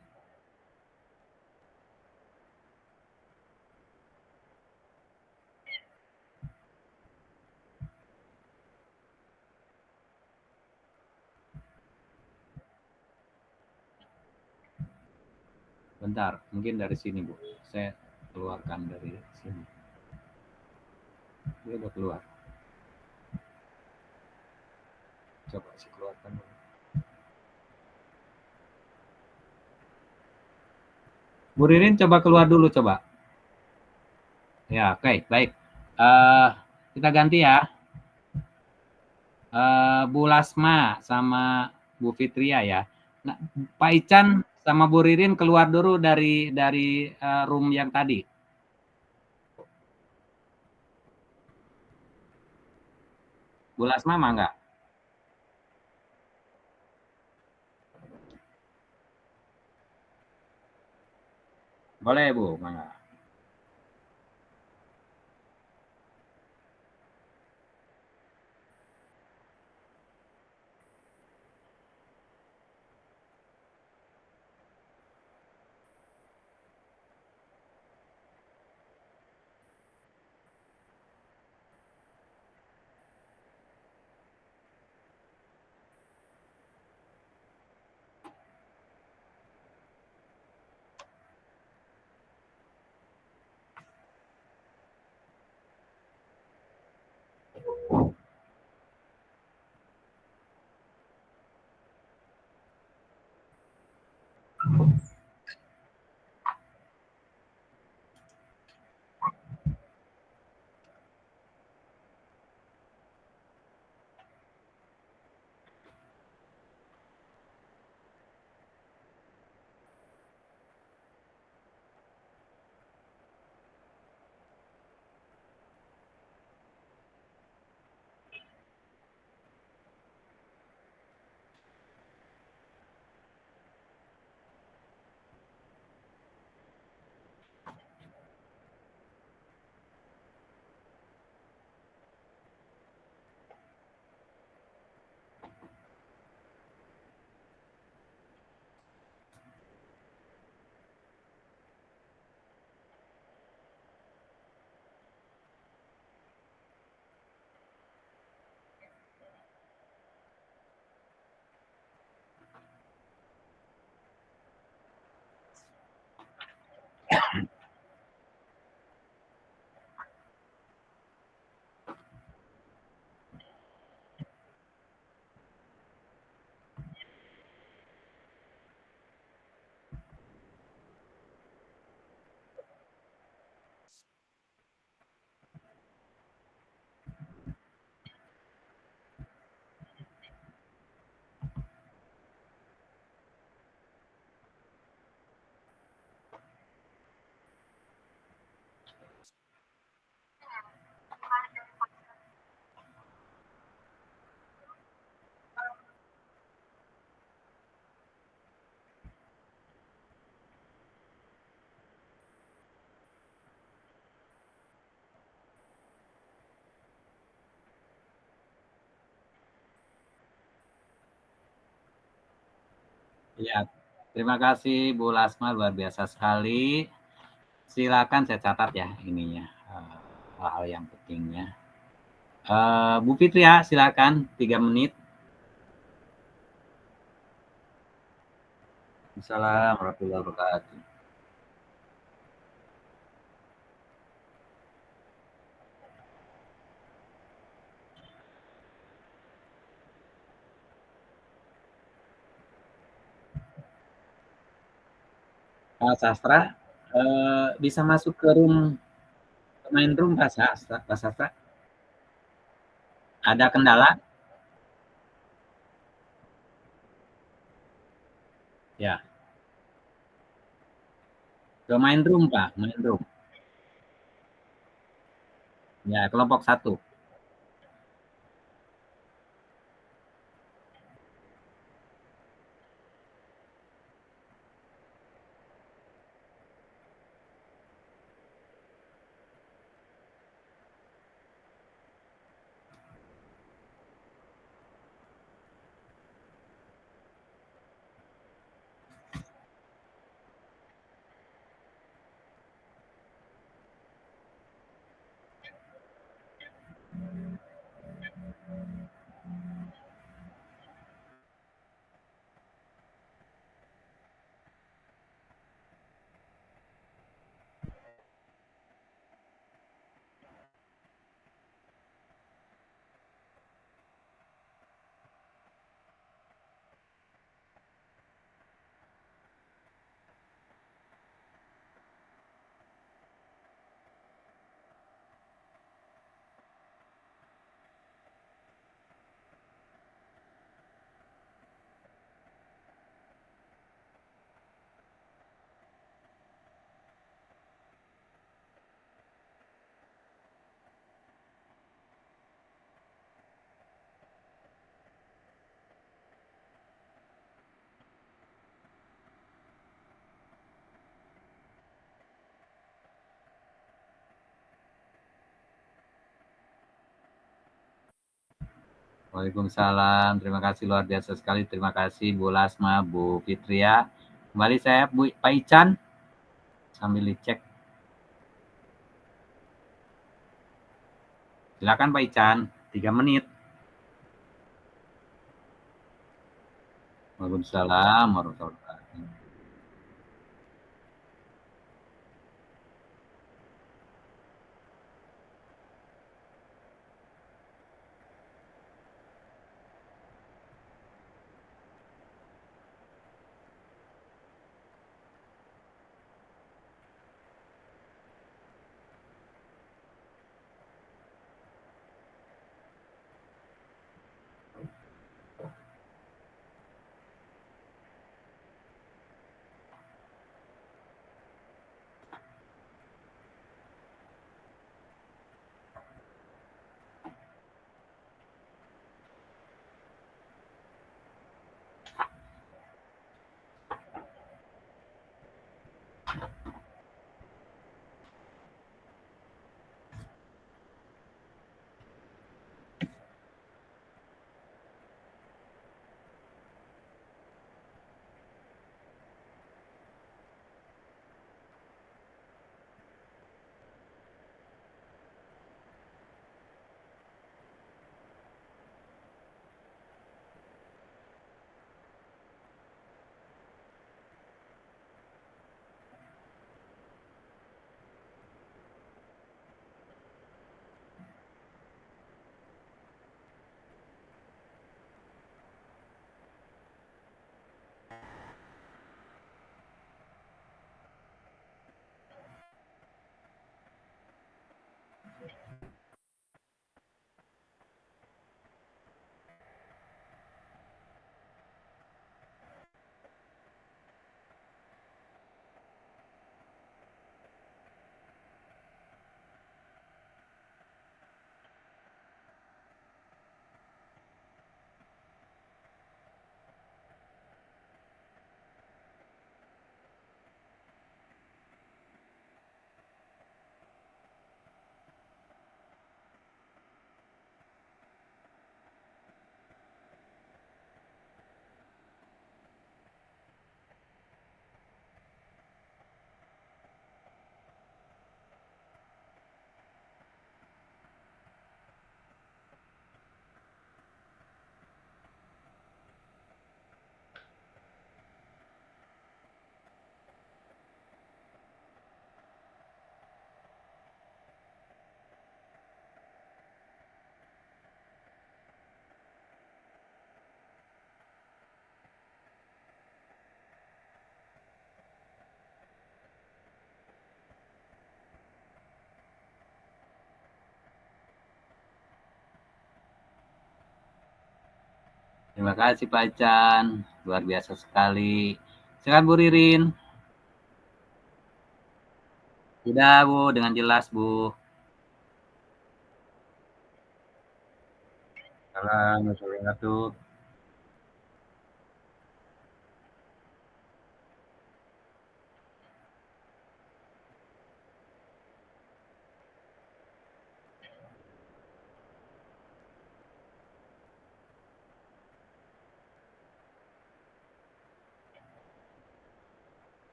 Bentar, mungkin dari sini Bu. Saya keluarkan dari sini. Dia udah keluar. Coba saya keluarkan dulu. Bu Ririn coba keluar dulu coba. Ya, oke, baik. Kita ganti ya. Bu Lasma sama Bu Fitria ya. Nah, Pak Ican sama Bu Ririn keluar dulu dari room yang tadi. Bu Lasma mah enggak? Boleh Bu, mangga. Ya, terima kasih Bu Lasma, luar biasa sekali. Silakan saya catat ya ininya, hal-hal yang pentingnya. Bu Fitria, silakan 3 menit. Assalamualaikum warahmatullahi wabarakatuh. Sastra bisa masuk ke main room Pak Sastra? Ada kendala? Ya, ke main room Pak, main room. Ya, kelompok 1. Waalaikumsalam. Terima kasih luar biasa sekali. Terima kasih Bu Lasma, Bu Fitria. Kembali saya Pak Ican sambil dicek. Silakan Pak Ican, 3 menit. Waalaikumsalam warahmatullahi wabarakatuh. Terima kasih Pak Chan, luar biasa sekali. Silakan Bu Ririn. Sudah Bu, dengan jelas Bu. Salam, wabarakatuh.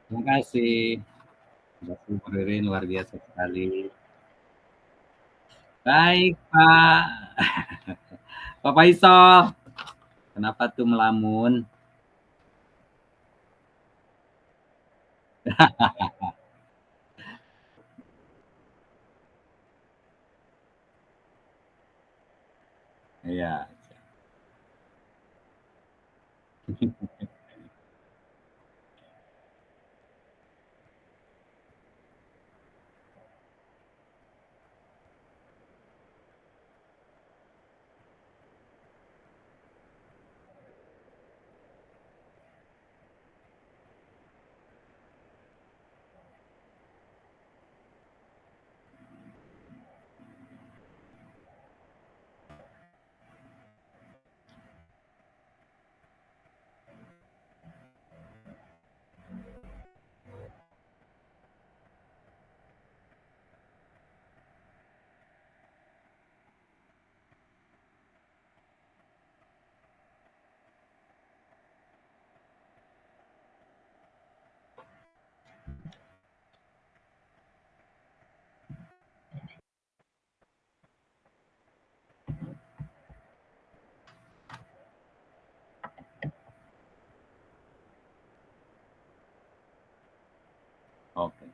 Terima kasih. Terima kasih Bu Ririn, luar biasa sekali. Baik Pak. Pak Faisal, kenapa tuh melamun? Iya. Oke.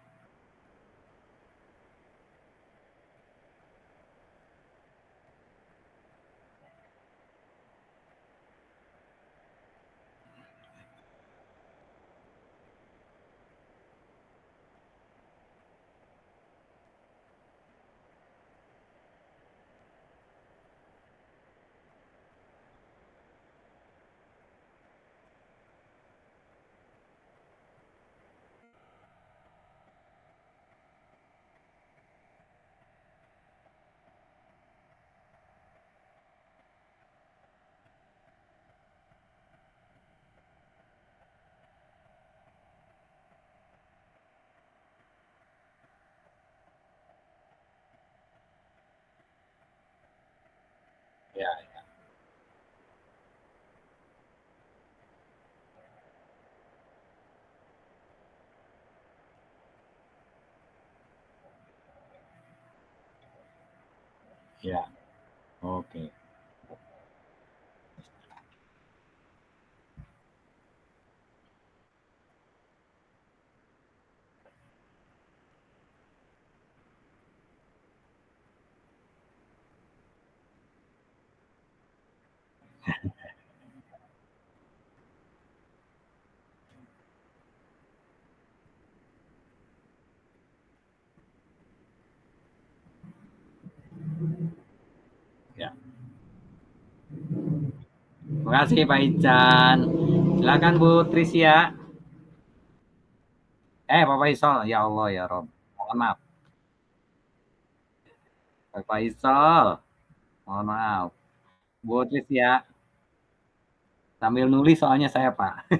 Ya, oke. Ya. Terima kasih Pak Ican. Silakan Bu Trisya. Bapak Isol, ya Allah ya Rob. Mohon maaf. Bapak Isol, mohon maaf. Bu Trisya, sambil nulis soalnya saya Pak.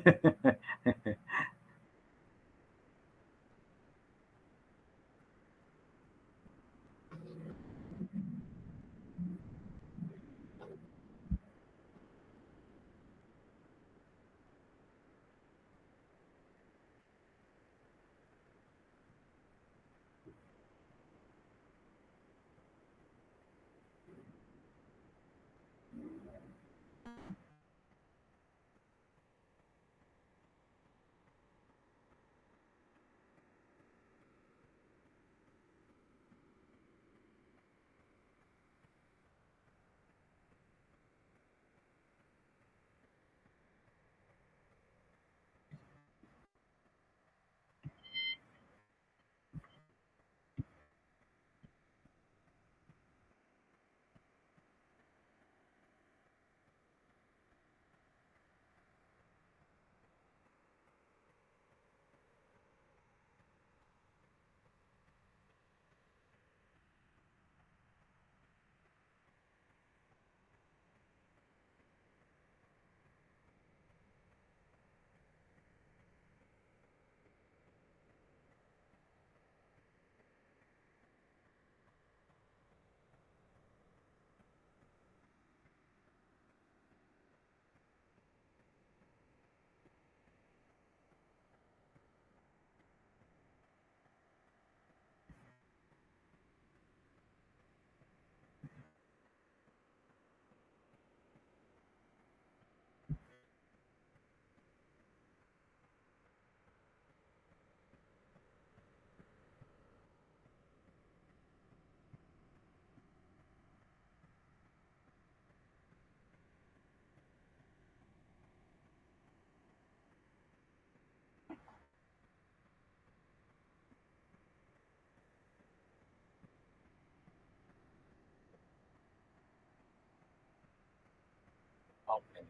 Oke.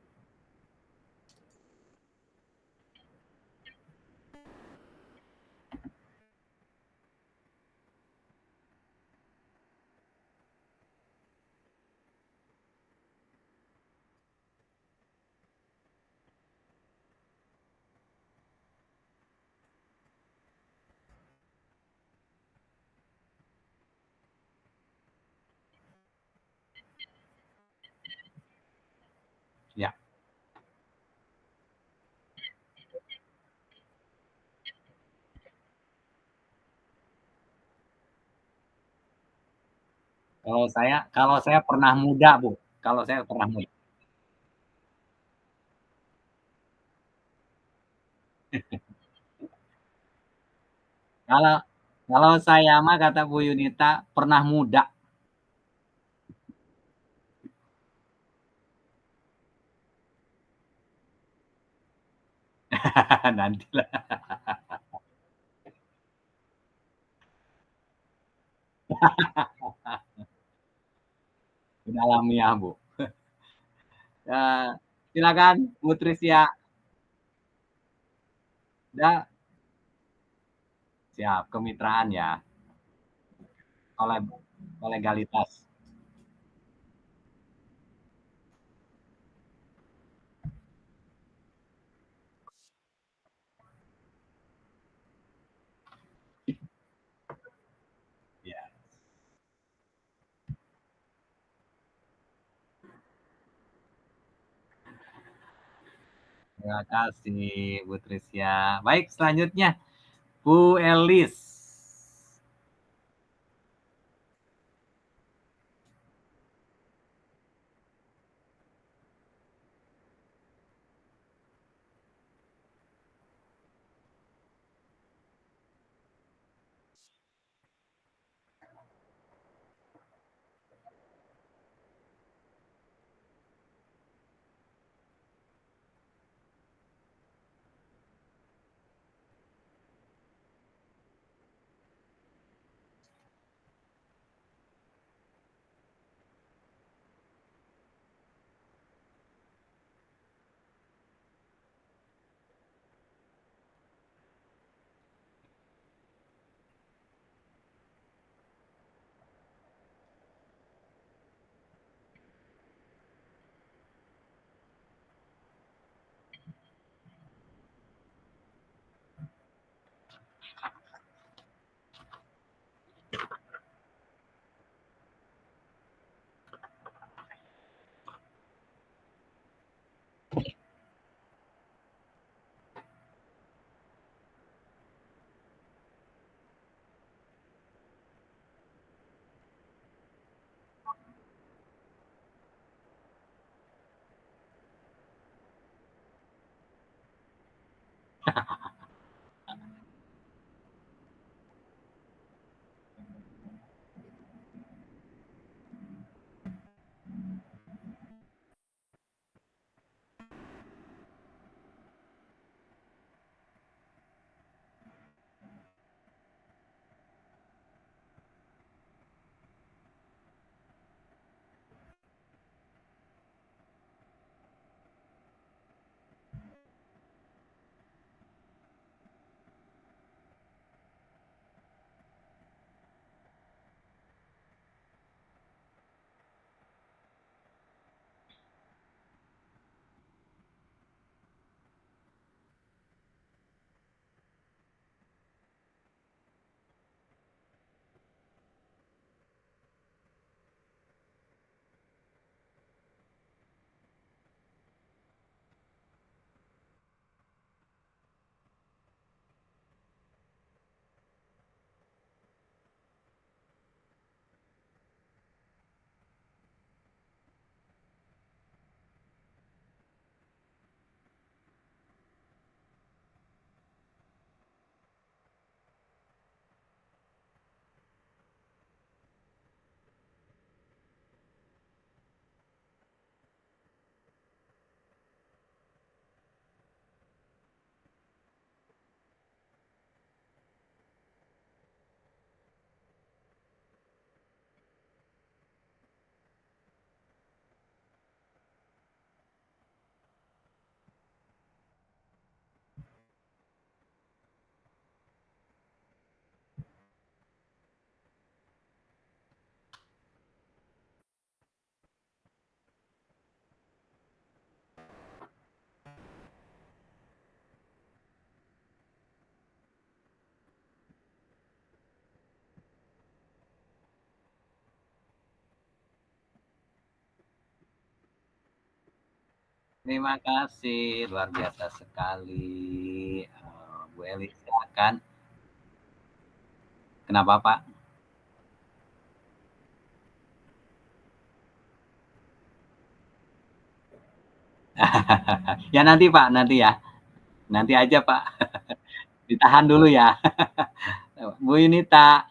Ya. Kalau saya pernah muda, Bu. Kalau saya pernah muda. Kalau kalau saya mah kata Bu Yunita pernah muda. Nantilah. Udah alamiah, Bu. Silakan Bu Trisya. Udah siap kemitraan ya. Kolegalitas. Ya. Terima kasih Bu Trisya. Baik, selanjutnya Bu Elis. Terima kasih, luar biasa sekali. Bu Eli, silakan. Kenapa, Pak? Ya nanti, Pak, nanti ya. Nanti aja, Pak. Ditahan dulu ya. Bu Yunita.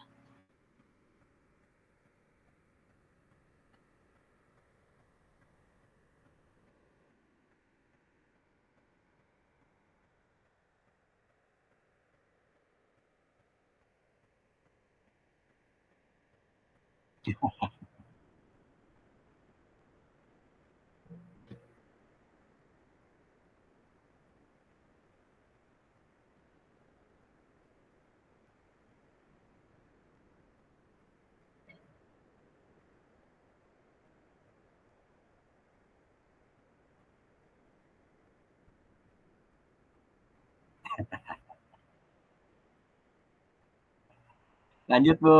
Lanjut, Bu.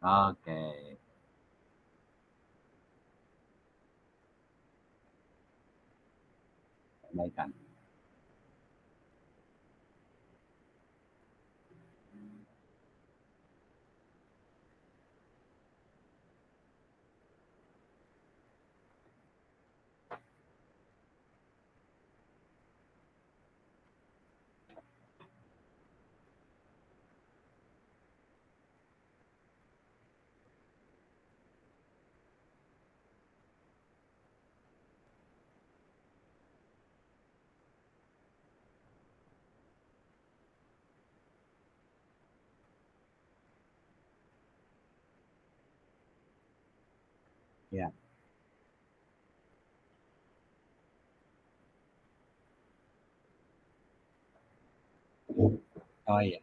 Oke, baikkan. Ya. Oh iya.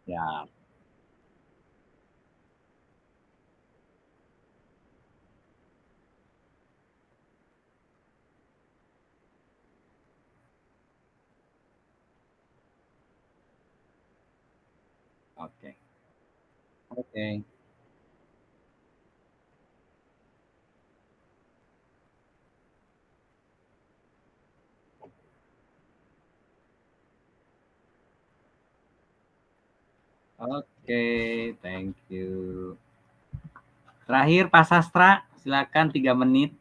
Ya. Oke. Oke. Oke, thank you. Terakhir Pak Sastra, silakan 3 menit.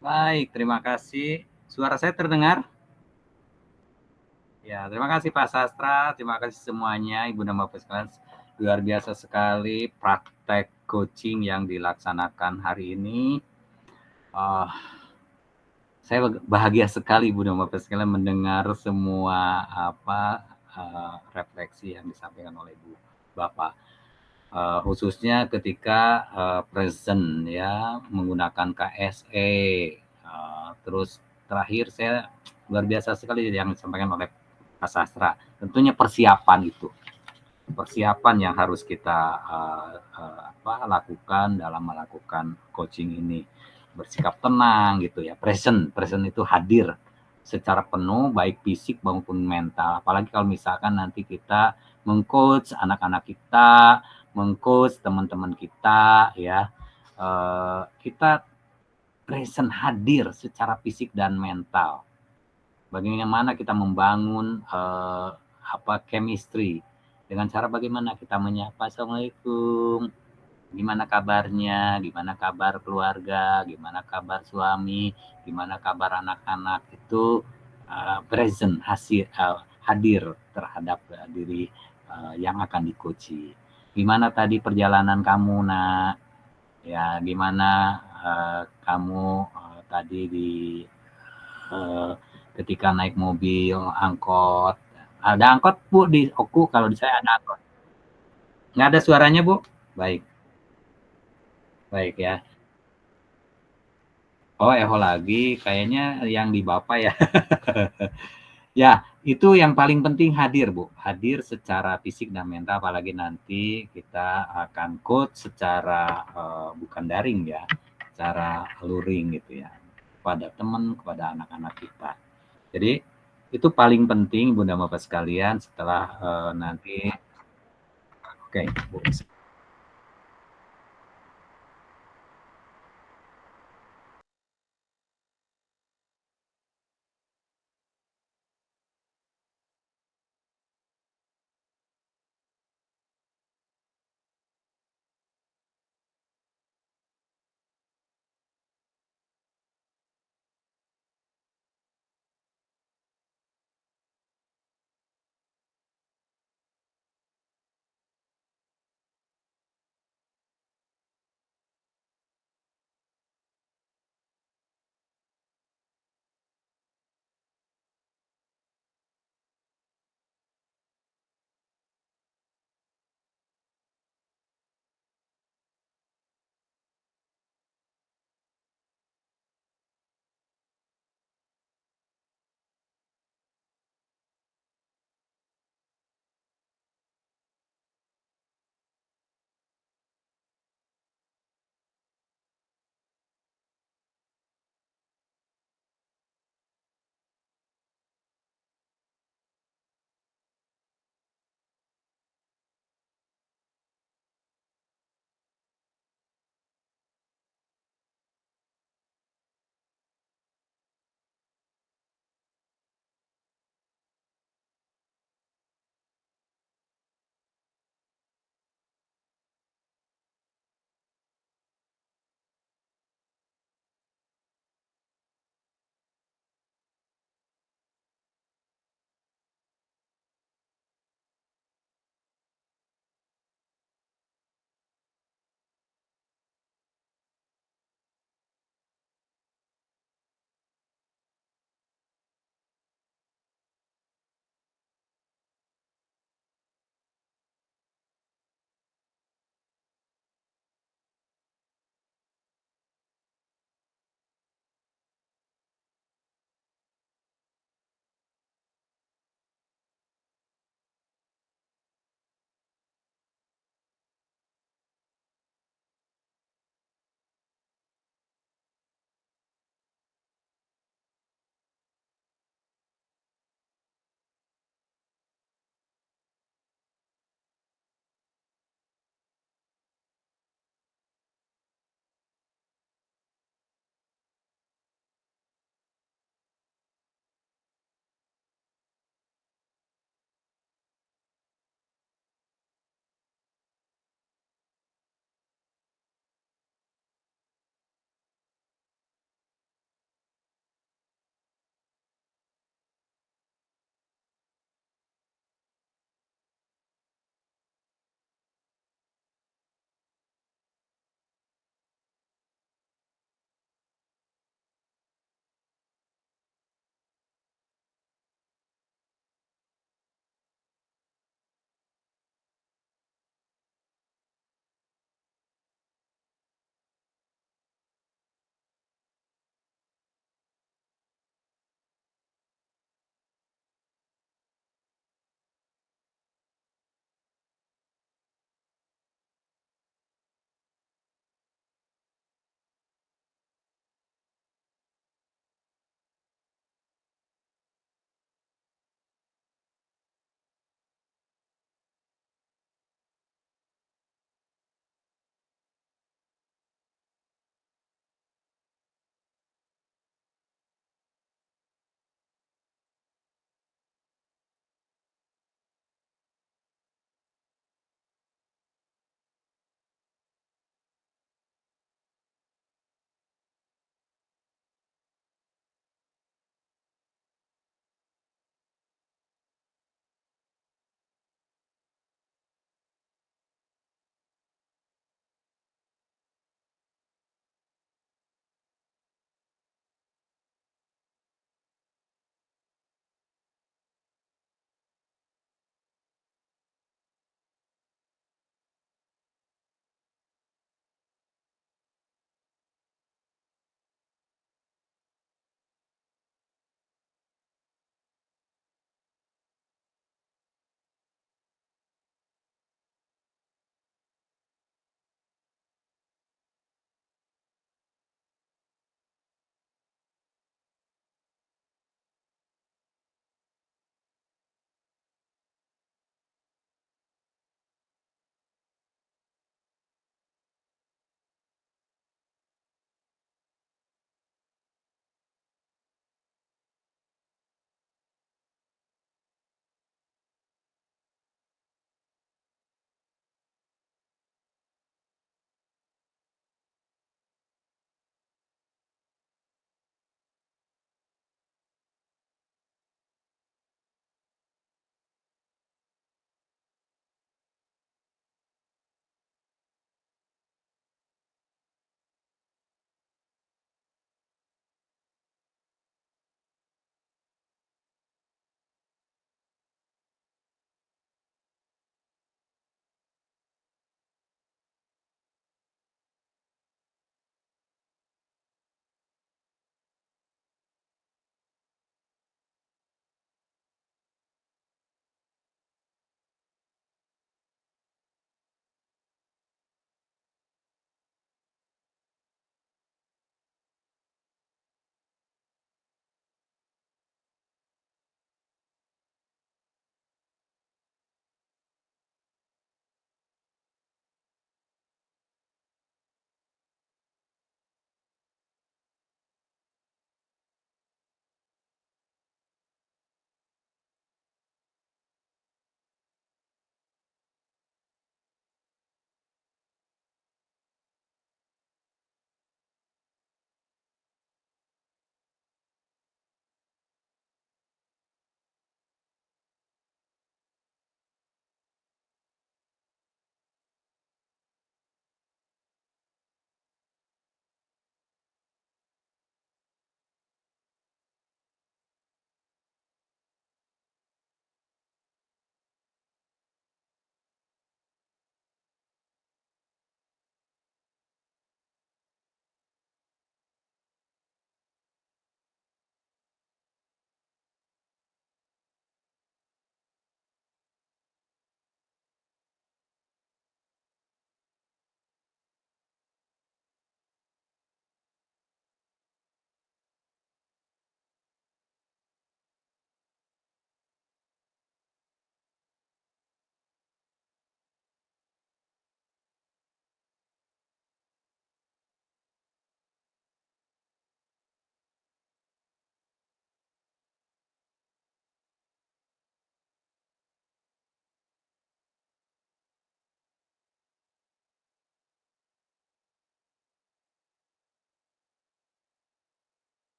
Baik, terima kasih. Suara saya terdengar? Ya, terima kasih Pak Sastra, terima kasih semuanya, Ibu dan Bapak sekalian. Luar biasa sekali praktek coaching yang dilaksanakan hari ini. Saya bahagia sekali Ibu dan Bapak sekalian mendengar semua refleksi yang disampaikan oleh Ibu Bapak. Khususnya ketika present ya, menggunakan KSE. Terus terakhir saya luar biasa sekali yang disampaikan oleh Pak Sastra. Tentunya persiapan itu. Persiapan yang harus kita lakukan dalam melakukan coaching ini. Bersikap tenang gitu ya. Present itu hadir secara penuh, baik fisik maupun mental. Apalagi kalau misalkan nanti kita meng-coach anak-anak kita, meng-coach teman-teman kita, ya, kita present, hadir secara fisik dan mental. Bagaimana kita membangun chemistry dengan cara bagaimana kita menyapa, Assalamualaikum, gimana kabarnya, gimana kabar keluarga, gimana kabar suami, gimana kabar anak-anak, itu present, hadir terhadap diri yang akan dicoachi. Gimana tadi perjalanan kamu, nak? Ya, gimana kamu tadi ketika naik mobil, angkot. Ada angkot, Bu, di Oku? Kalau di saya ada angkot. Nggak ada suaranya, Bu? Baik. Baik ya. Oh, Eho lagi. Kayaknya yang di Bapak ya. Ya, itu yang paling penting, hadir, Bu. Hadir secara fisik dan mental, apalagi nanti kita akan coach secara bukan daring ya, secara luring gitu ya, kepada teman, kepada anak-anak kita. Jadi itu paling penting, Bunda Bapak sekalian, setelah nanti. Oke, Bu.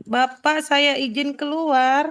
Bapak, saya izin keluar.